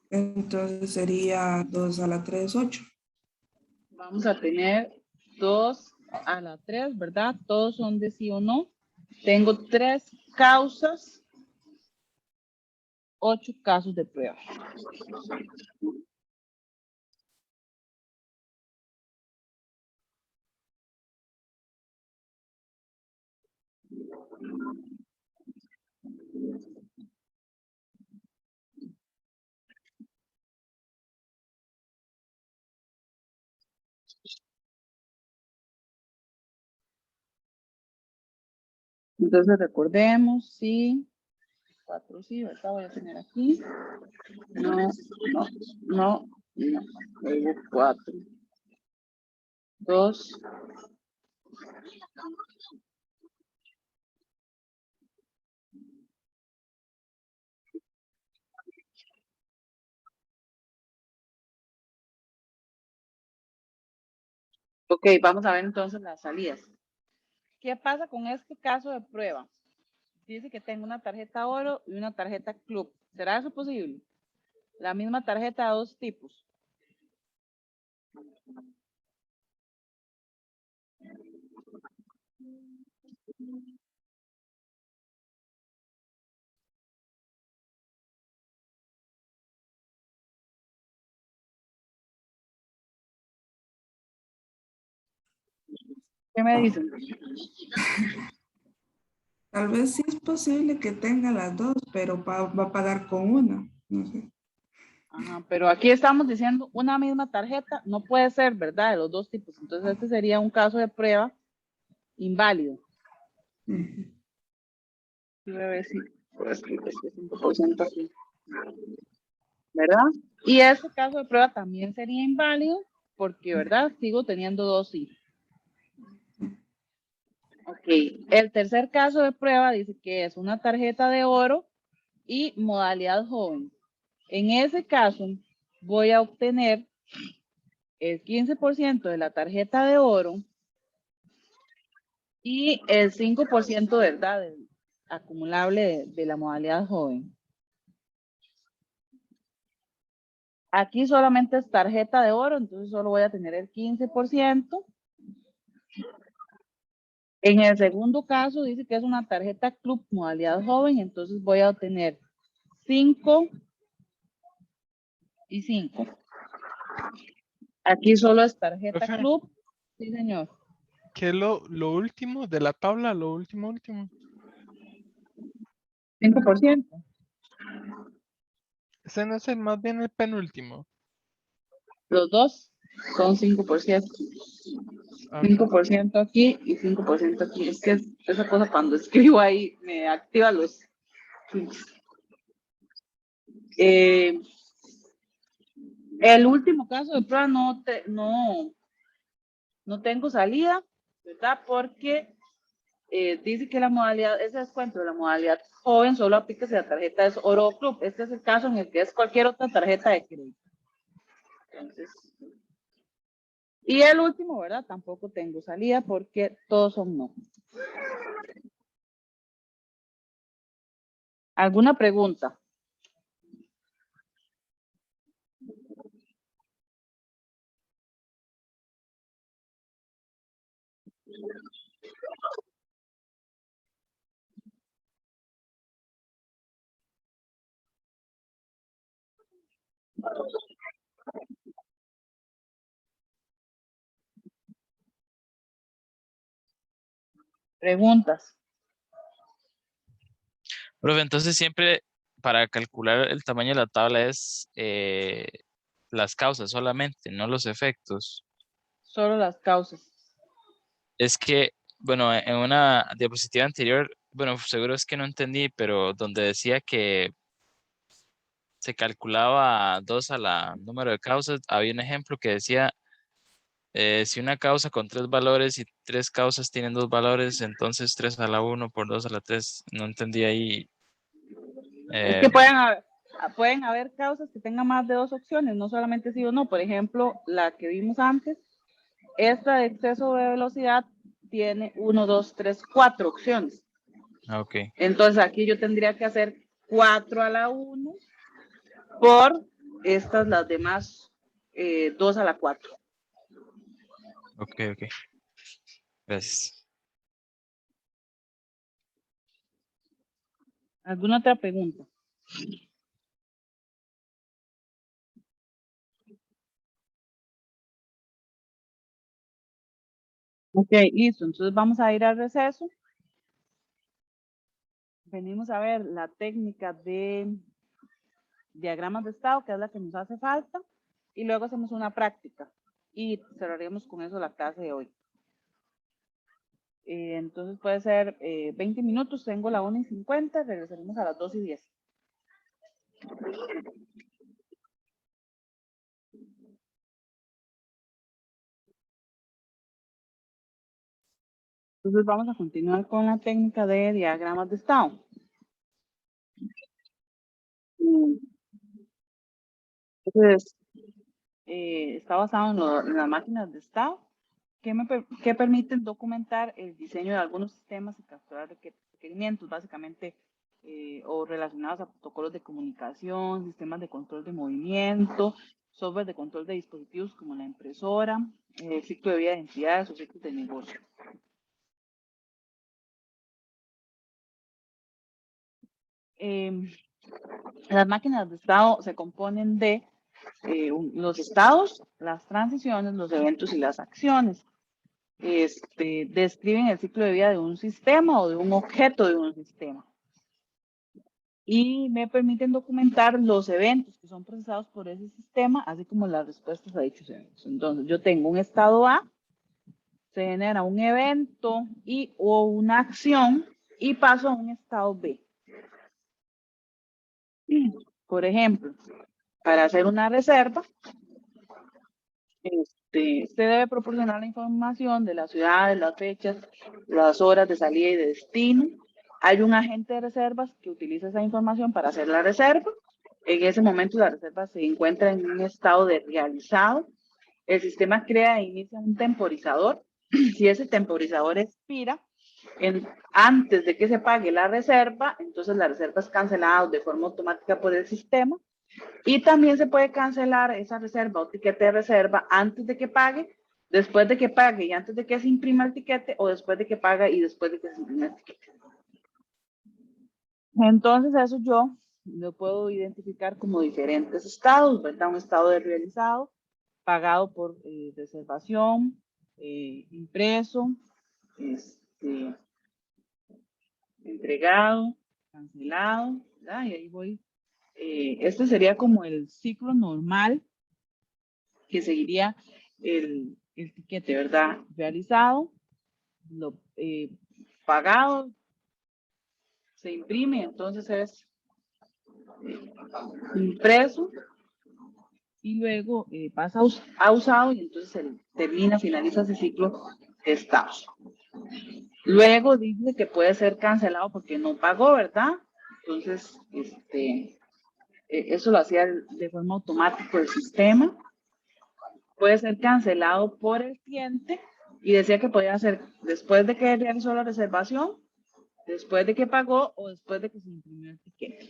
Entonces sería 2 a la 3, 8. Vamos a tener 2 a la 3, ¿verdad? Todos son de sí o no. Tengo 3 causas, 8 casos de prueba. Entonces recordemos, sí, 4 sí, ¿verdad? Voy a tener aquí. No, no, no, no. Luego 4. 2. Ok, vamos a ver entonces las salidas. ¿Qué pasa con este caso de prueba? Dice que tengo una tarjeta oro y una tarjeta club. ¿Será eso posible? La misma tarjeta de 2 tipos. ¿Qué me dicen? Tal vez sí es posible que tenga las dos, pero va a pagar con una. No sé. Ajá, pero aquí estamos diciendo una misma tarjeta, no puede ser, ¿verdad? De los 2 tipos. Entonces este sería un caso de prueba inválido. Ujú. Sí, bebé, sí. Por escrito este 5% aquí. ¿Verdad? Y este caso de prueba también sería inválido porque, ¿verdad? Sigo teniendo 2 sí. Ok, el tercer caso de prueba dice que es una tarjeta de oro y modalidad joven. En ese caso, voy a obtener el 15% de la tarjeta de oro y el 5%, ¿verdad? Del acumulable de la modalidad joven. Aquí solamente es tarjeta de oro, entonces solo voy a tener el 15%. En el segundo caso dice que es una tarjeta club modalidad joven, entonces voy a obtener 5 y 5. Aquí solo es tarjeta Profe, club. Sí, señor. ¿qué es lo último de la tabla? Lo último. 5%. Ese no es el más bien el penúltimo. Los dos son 5%. Ok. 5% aquí y 5% aquí. Es que esa cosa cuando escribo ahí me activa los... el último caso de prueba no tengo salida, ¿verdad? Porque dice que la modalidad, ese descuento de la modalidad joven solo aplica si la tarjeta es oro o club. Este es el caso en el que es cualquier otra tarjeta de crédito. Entonces, y el último, ¿verdad? Tampoco tengo salida porque todos son no. ¿Alguna pregunta? Preguntas. Profe, entonces siempre para calcular el tamaño de la tabla es las causas solamente, no los efectos. Solo las causas. Es que, bueno, en una diapositiva anterior, bueno, seguro es que no entendí, pero donde decía que se calculaba 2 a la número de causas, había un ejemplo que decía, si una causa con 3 valores y 3 causas tienen 2 valores, entonces 3 a la 1 por 2 a la 3, no entendí ahí. Es que pueden haber causas que tengan más de 2 opciones, no solamente sí o no. Por ejemplo, la que vimos antes, esta de exceso de velocidad tiene 1, 2, 3, 4 opciones. Ok, Entonces aquí yo tendría que hacer 4 a la 1 por estas las demás 2 a la 4. ok. Gracias. ¿Alguna otra pregunta? Ok, listo. Entonces vamos a ir al receso. Venimos a ver la técnica de diagramas de estado, que es la que nos hace falta, y luego hacemos una práctica y cerraremos con eso la clase de hoy. Entonces puede ser 20 minutos, tengo la 1:50, regresaremos a las 2:10. Entonces vamos a continuar con la técnica de diagramas de estado. Entonces, está basado en las máquinas de estado que permiten documentar el diseño de algunos sistemas y capturar requerimientos, básicamente, o relacionados a protocolos de comunicación, sistemas de control de movimiento, software de control de dispositivos como la impresora, ciclo de vida de entidades o ciclos de negocio. Las máquinas de estado se componen de los estados, las transiciones, los eventos y las acciones. Describen el ciclo de vida de un sistema o de un objeto de un sistema. Y me permiten documentar los eventos que son procesados por ese sistema, así como las respuestas a dichos eventos. Entonces, yo tengo un estado A, se genera un evento o una acción y paso a un estado B. Por ejemplo, para hacer una reserva, se debe proporcionar la información de las ciudades, las fechas, las horas de salida y de destino. Hay un agente de reservas que utiliza esa información para hacer la reserva. En ese momento la reserva se encuentra en un estado de realizado. El sistema crea e inicia un temporizador. Si ese temporizador expira antes de que se pague la reserva, entonces la reserva es cancelada de forma automática por el sistema. Y también se puede cancelar esa reserva o tiquete de reserva antes de que pague, después de que pague y antes de que se imprima el tiquete, o después de que paga y después de que se imprima el tiquete. Entonces eso yo lo puedo identificar como diferentes estados, ¿verdad? Un estado de realizado, pagado por reservación, impreso, entregado, cancelado, ¿verdad? Y ahí voy. Este sería como el ciclo normal que seguiría el tiquete, ¿verdad? Realizado, pagado, se imprime, entonces es impreso y luego pasa a usado y entonces finaliza ese ciclo de estados. Luego dice que puede ser cancelado porque no pagó, ¿verdad? Entonces, eso lo hacía de forma automática el sistema. Puede ser cancelado por el cliente y decía que podía ser después de que realizó la reservación, después de que pagó o después de que se imprimió el tiquete.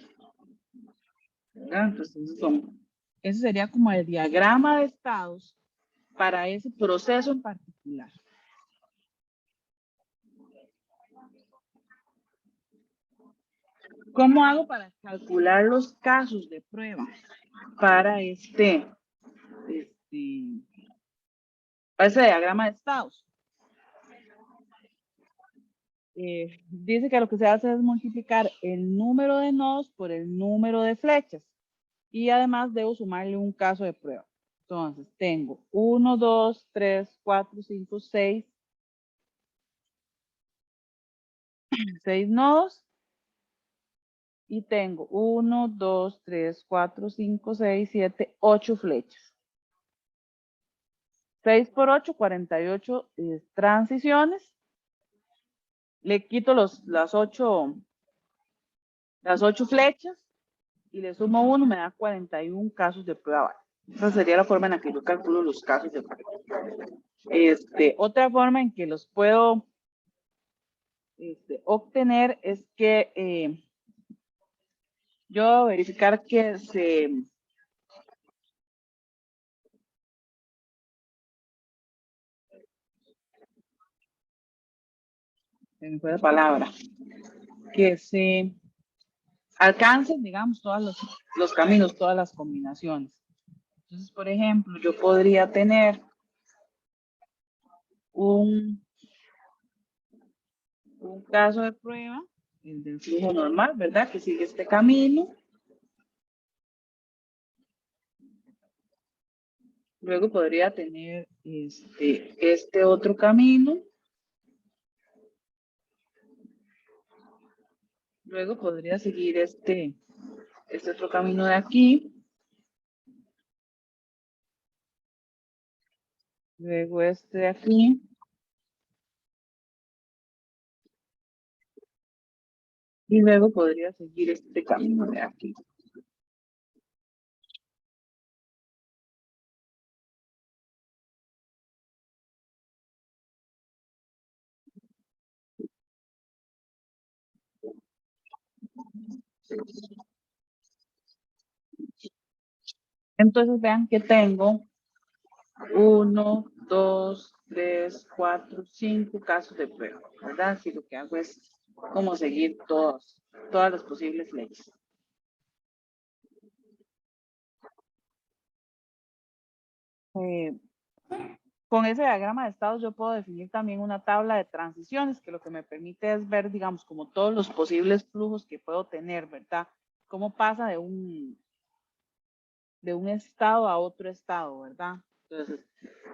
¿Verdad? Entonces, ese sería como el diagrama de estados para ese proceso en particular. ¿Cómo hago para calcular los casos de prueba para para ese diagrama de estados? Dice que lo que se hace es multiplicar el número de nodos por el número de flechas y además debo sumarle un caso de prueba. Entonces tengo 1, 2, 3, 4, 5, 6 nodos y tengo 1, 2, 3, 4, 5, 6, 7, 8 flechas. 6 por 8, 48 transiciones. Le quito las 8 flechas y le sumo 1, me da 41 casos de prueba. Esa sería la forma en la que yo calculo los casos de prueba. Otra forma en que los puedo obtener es que yo verificar que se me fue la palabra, que se alcancen, digamos, todos los caminos, todas las combinaciones. Entonces, por ejemplo, yo podría tener un caso de prueba, el del flujo normal, ¿verdad? Que sigue este camino. Luego podría tener este otro camino. Luego podría seguir este otro camino de aquí. Luego este de aquí. Y luego podría seguir este camino de aquí. Entonces vean que tengo 1, 2, 3, 4, 5 casos de prueba, ¿verdad? Si lo que hago es como seguir todas las posibles leyes. Con ese diagrama de estados yo puedo definir también una tabla de transiciones que lo que me permite es ver, digamos, como todos los posibles flujos que puedo tener, ¿verdad? Cómo pasa de un estado a otro estado, ¿verdad? Entonces,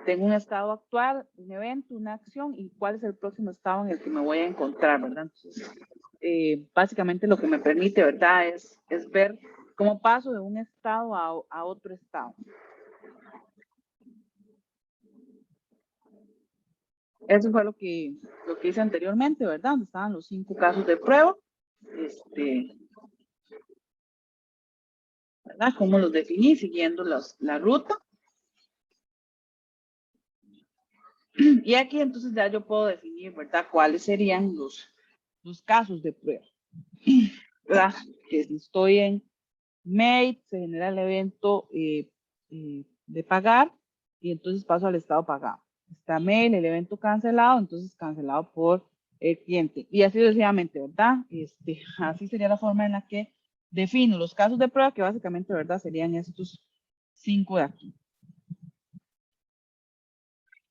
tengo un estado actual, un evento, una acción y cuál es el próximo estado en el que me voy a encontrar, ¿verdad? Entonces, básicamente lo que me permite, ¿verdad? Es ver cómo paso de un estado a otro estado. Eso fue lo que hice anteriormente, ¿verdad? Donde estaban los 5 casos de prueba. ¿Verdad? Cómo los definí siguiendo la ruta. Y aquí entonces ya yo puedo definir, ¿verdad? Cuáles serían los casos de prueba. ¿Verdad? Que si estoy en Made, se genera el evento de pagar y entonces paso al estado pagado. Está mail, el evento cancelado, entonces cancelado por el cliente. Y así sucesivamente, ¿verdad? Así sería la forma en la que defino los casos de prueba, que básicamente, ¿verdad? Serían estos 5 de aquí.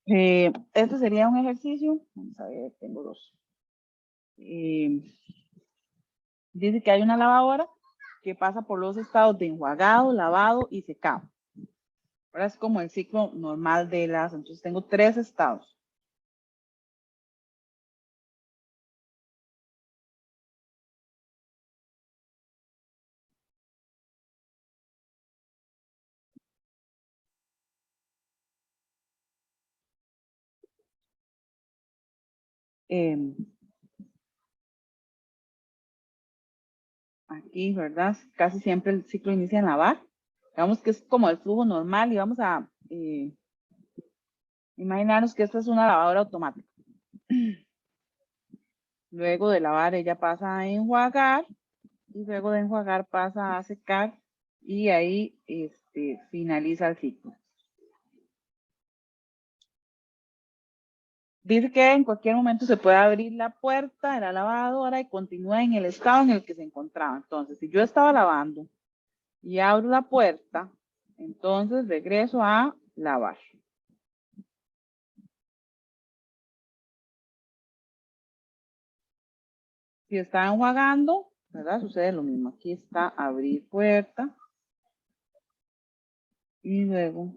Este sería un ejercicio. Vamos a ver, tengo 2. Dice que hay una lavadora que pasa por los estados de enjuagado, lavado y secado. Ahora es como el ciclo normal de entonces tengo 3 estados. Aquí, ¿verdad? Casi siempre el ciclo inicia en lavar. Digamos que es como el flujo normal y vamos a imaginarnos que esta es una lavadora automática. Luego de lavar ella pasa a enjuagar y luego de enjuagar pasa a secar y ahí finaliza el ciclo. Dice que en cualquier momento se puede abrir la puerta de la lavadora y continúa en el estado en el que se encontraba. Entonces, si yo estaba lavando y abro la puerta, entonces regreso a lavar. Si está enjuagando, ¿verdad? Sucede lo mismo. Aquí está abrir puerta y luego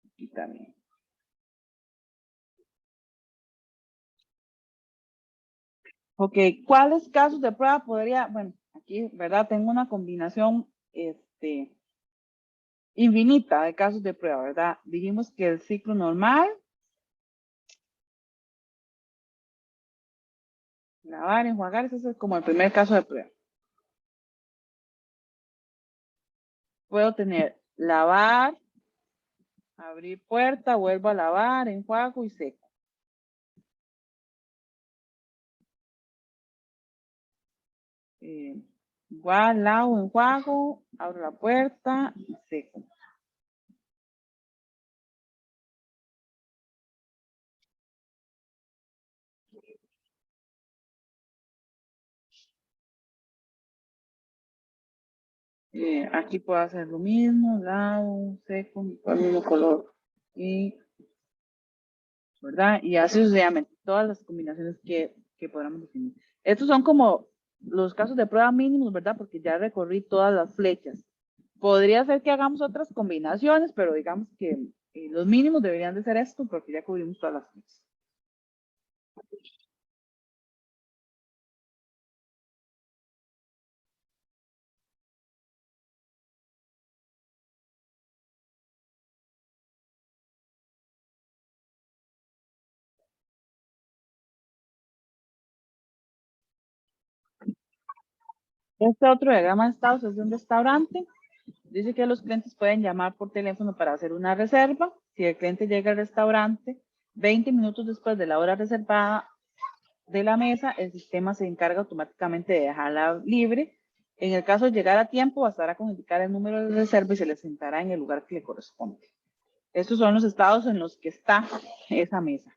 aquí también. Ok, ¿cuáles casos de prueba podría? Bueno, aquí, ¿verdad? Tengo una combinación infinita de casos de prueba, ¿verdad? Dijimos que el ciclo normal, lavar, enjuagar, ese es como el primer caso de prueba. Puedo tener lavar, abrir puerta, vuelvo a lavar, enjuago y seco. Igual lavo, enjuago, abro la puerta y seco. Aquí puedo hacer lo mismo, lavo, seco, con el mismo color. Y, ¿verdad? Y así sucesivamente, todas las combinaciones que podamos definir. Estos son como los casos de prueba mínimos, ¿verdad? Porque ya recorrí todas las flechas. Podría ser que hagamos otras combinaciones, pero digamos que los mínimos deberían de ser estos porque ya cubrimos todas las flechas. Este otro diagrama de estados es de un restaurante. Dice que los clientes pueden llamar por teléfono para hacer una reserva. Si el cliente llega al restaurante 20 minutos después de la hora reservada de la mesa, el sistema se encarga automáticamente de dejarla libre. En el caso de llegar a tiempo, bastará con indicar el número de reserva y se le sentará en el lugar que le corresponde. Estos son los estados en los que está esa mesa.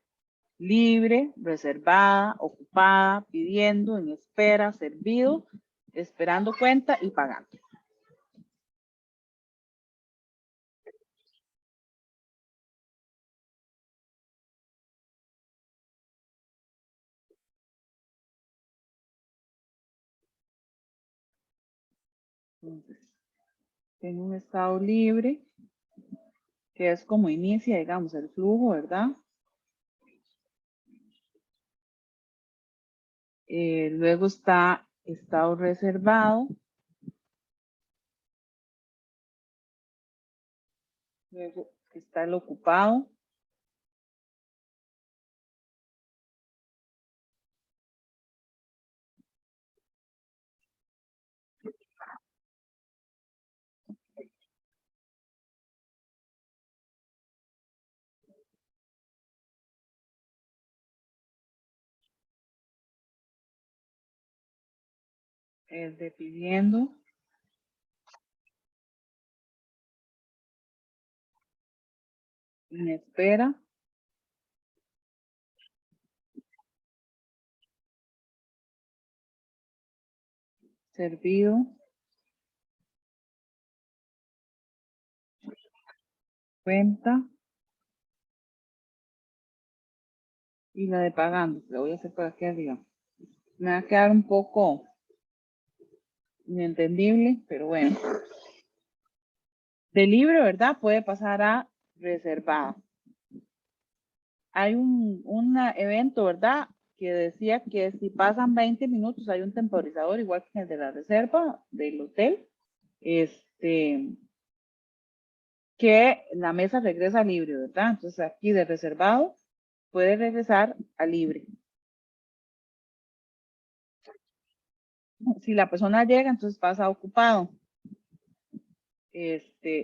Libre, reservada, ocupada, pidiendo, en espera, servido, esperando cuenta y pagando. Entonces, tengo un estado libre, que es como inicia, digamos, el flujo, ¿verdad? Luego está estado reservado. Luego está el ocupado. El de pidiendo. En espera. Servido. Cuenta. Y la de pagando. Lo voy a hacer por aquí arriba. Me va a quedar un poco inentendible, pero bueno. De libre, ¿verdad? Puede pasar a reservado. Hay un evento, ¿verdad? Que decía que si pasan 20 minutos hay un temporizador, igual que el de la reserva del hotel, que la mesa regresa libre, ¿verdad? Entonces aquí de reservado puede regresar a libre. Si la persona llega, entonces pasa a ocupado.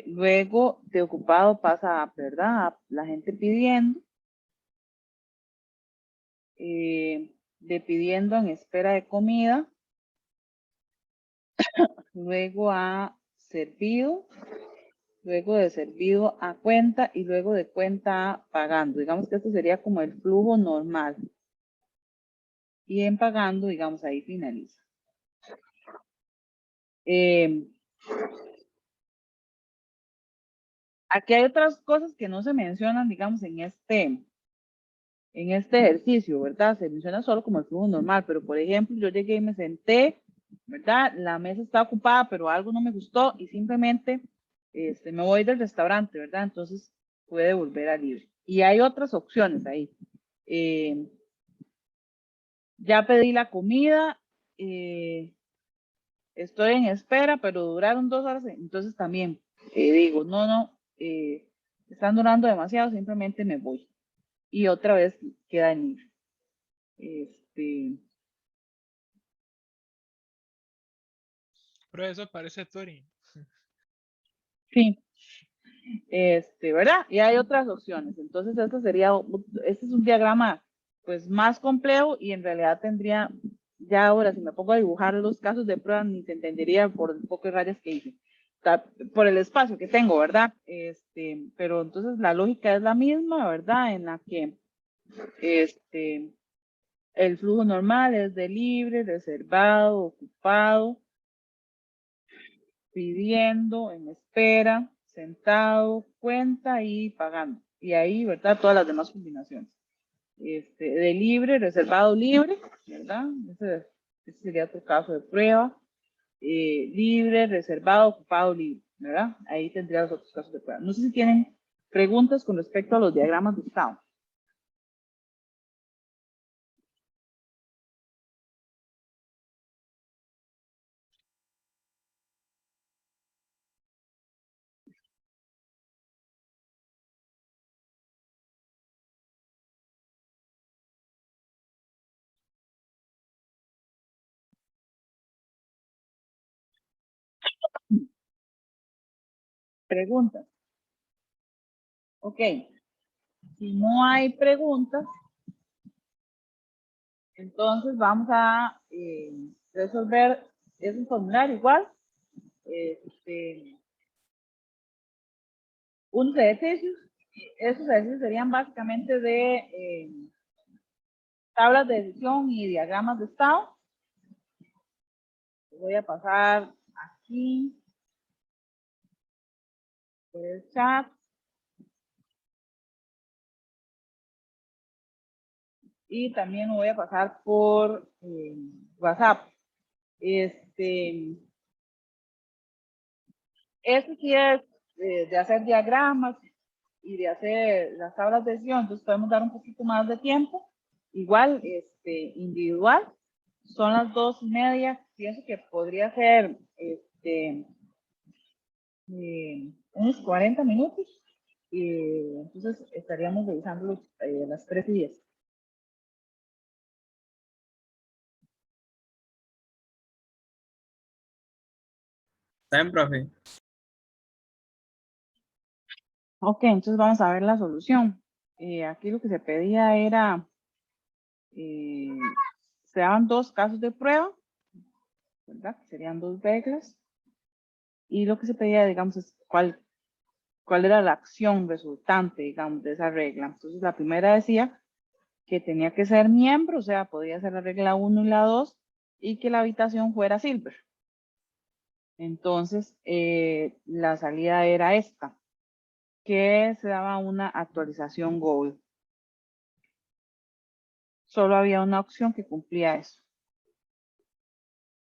Luego de ocupado pasa a, ¿verdad? A la gente pidiendo. de pidiendo en espera de comida, luego a servido, luego de servido a cuenta y luego de cuenta a pagando. Digamos que esto sería como el flujo normal. Y en pagando, digamos, ahí finaliza. Aquí hay otras cosas que no se mencionan, digamos, en este ejercicio, ¿verdad? Se menciona solo como el flujo normal, pero por ejemplo, yo llegué y me senté, ¿verdad? La mesa está ocupada, pero algo no me gustó y simplemente me voy del restaurante, ¿verdad? Entonces puede volver a libre. Y hay otras opciones ahí. Ya pedí la comida, estoy en espera, pero duraron 2 horas, entonces también digo, no, están durando demasiado, simplemente me voy. Y otra vez queda en libre. Pero eso parece Turing. Sí, ¿verdad? Y hay otras opciones. Entonces, este es un diagrama pues más complejo y en realidad tendría, ya ahora si me pongo a dibujar los casos de prueba ni se entendería por el poco de rayas que hice, por el espacio que tengo, ¿verdad? Pero entonces la lógica es la misma, ¿verdad? En la que el flujo normal es de libre, reservado, ocupado, pidiendo, en espera, sentado, cuenta y pagando. Y ahí, ¿verdad? Todas las demás combinaciones. De libre, reservado, libre, ¿verdad? Ese sería otro caso de prueba. Libre, reservado, ocupado, libre, ¿verdad? Ahí tendría los otros casos de prueba. No sé si tienen preguntas con respecto a los diagramas de estado. Preguntas. Ok. Si no hay preguntas, entonces vamos a resolver, es un formulario igual, unos ejercicios. Esos ejercicios serían básicamente de tablas de decisión y diagramas de estado. Voy a pasar aquí por el chat. Y también voy a pasar por WhatsApp. Este sí es de hacer diagramas y de hacer las tablas de decisión, entonces podemos dar un poquito más de tiempo. Igual, individual, son las 2:30, pienso que podría ser unos 40 minutos, entonces estaríamos revisando las 3:10. ¿Está bien, profe? Ok, entonces vamos a ver la solución. Aquí lo que se pedía era, se daban 2 casos de prueba, ¿verdad? Serían 2 reglas. Y lo que se pedía, digamos, es cuál era la acción resultante, digamos, de esa regla. Entonces, la primera decía que tenía que ser miembro, o sea, podía ser la regla 1 y la 2, y que la habitación fuera silver. Entonces, la salida era esta, que se daba una actualización gold. Solo había una opción que cumplía eso.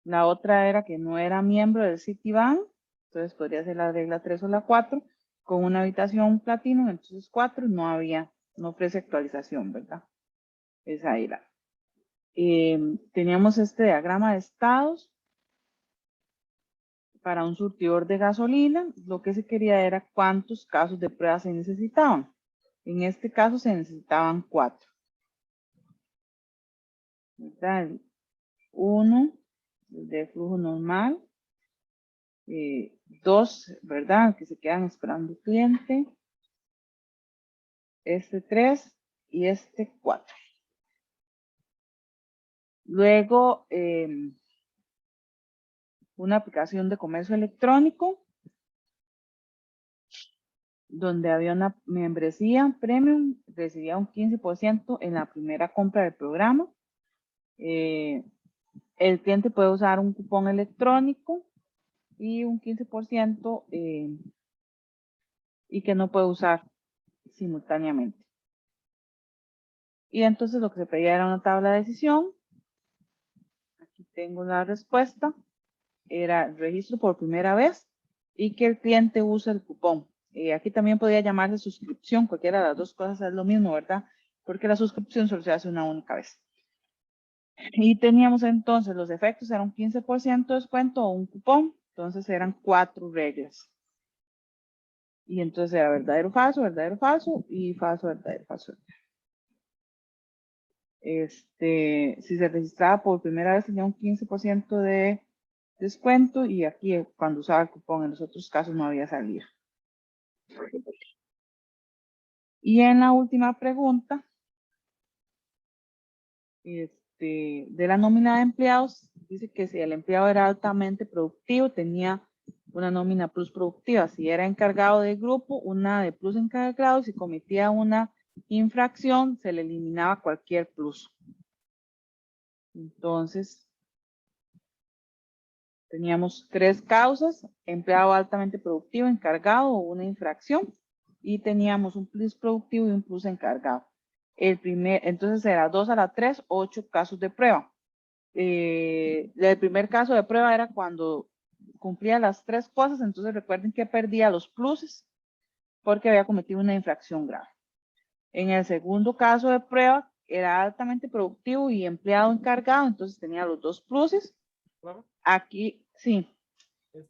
La otra era que no era miembro del Citibank, entonces podría ser la regla 3 o la 4, con una habitación platino, entonces 4 no ofrece actualización, ¿verdad? Esa era. Teníamos este diagrama de estados para un surtidor de gasolina. Lo que se quería era cuántos casos de prueba se necesitaban. En este caso se necesitaban 4. ¿Verdad? 1 de flujo normal. 2, ¿verdad? Que se quedan esperando el cliente. 3 y 4. Luego, una aplicación de comercio electrónico, donde había una membresía premium, recibía un 15% en la primera compra del programa. El cliente puede usar un cupón electrónico y un 15% y que no puede usar simultáneamente. Y entonces lo que se pedía era una tabla de decisión. Aquí tengo la respuesta. Era registro por primera vez y que el cliente use el cupón. Aquí también podría llamarse suscripción, cualquiera de las dos cosas es lo mismo, ¿verdad? Porque la suscripción solo se hace una única vez. Y teníamos entonces los efectos, eran un 15% de descuento o un cupón, entonces eran 4 reglas. Y entonces era verdadero, falso y falso, verdadero, falso. Si se registraba por primera vez tenía un 15% de descuento y aquí cuando usaba el cupón, en los otros casos no había salida. Y en la última pregunta, de la nómina de empleados, dice que si el empleado era altamente productivo, tenía una nómina plus productiva. Si era encargado de grupo, una de plus encargado. Si cometía una infracción, se le eliminaba cualquier plus. Entonces, teníamos 3 causas: empleado altamente productivo, encargado o una infracción. Y teníamos un plus productivo y un plus encargado. Entonces era 2 a la 3, 8 casos de prueba. El primer caso de prueba era cuando cumplía las 3 cosas, entonces recuerden que perdía los pluses porque había cometido una infracción grave. En el segundo caso de prueba era altamente productivo y empleado encargado, entonces tenía los 2 pluses. Aquí, sí.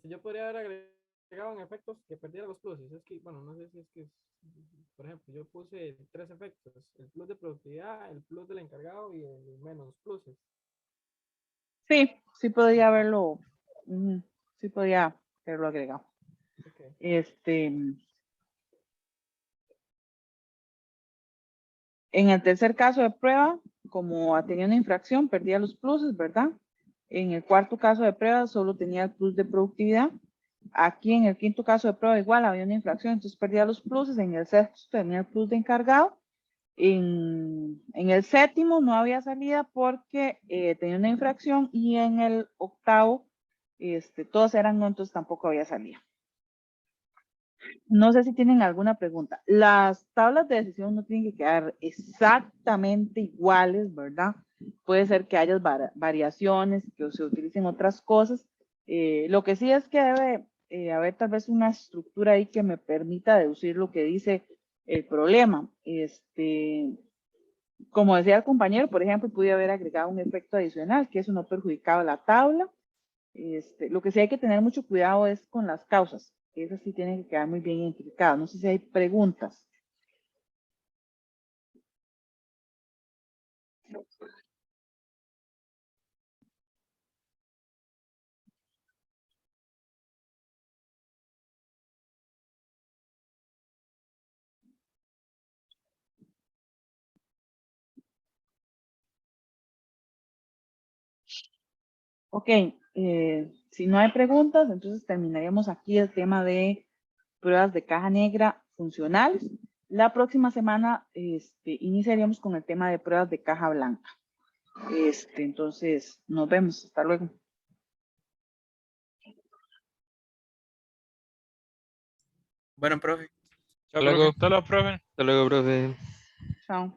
Yo podría haber agregado en efectos que perdiera los pluses. Es que, bueno, no sé si es que, por ejemplo, yo puse 3 efectos: el plus de productividad, el plus del encargado y el menos pluses. Sí, sí podía haberlo, sí podía haberlo agregado. Okay. En el tercer caso de prueba, como tenía una infracción, perdía los pluses, ¿verdad? En el cuarto caso de prueba solo tenía el plus de productividad. Aquí en el quinto caso de prueba igual había una infracción, entonces perdía los pluses. En el sexto tenía el plus de encargado. En el séptimo no había salida porque tenía una infracción, y en el octavo todos eran no, entonces tampoco había salida. No sé si tienen alguna pregunta. Las tablas de decisión no tienen que quedar exactamente iguales, ¿verdad? Puede ser que haya variaciones, que se utilicen otras cosas. Lo que sí es que debe haber tal vez una estructura ahí que me permita deducir lo que dice el problema. Como decía el compañero, por ejemplo, pude haber agregado un efecto adicional, que eso no perjudicaba la tabla. Lo que sí hay que tener mucho cuidado es con las causas. Esas sí tienen que quedar muy bien identificadas. No sé si hay preguntas. Ok, si no hay preguntas, entonces terminaríamos aquí el tema de pruebas de caja negra funcionales. La próxima semana iniciaríamos con el tema de pruebas de caja blanca. Entonces, nos vemos. Hasta luego. Bueno, profe. Hasta luego. Hasta luego, profe. Hasta luego, profe. Chao.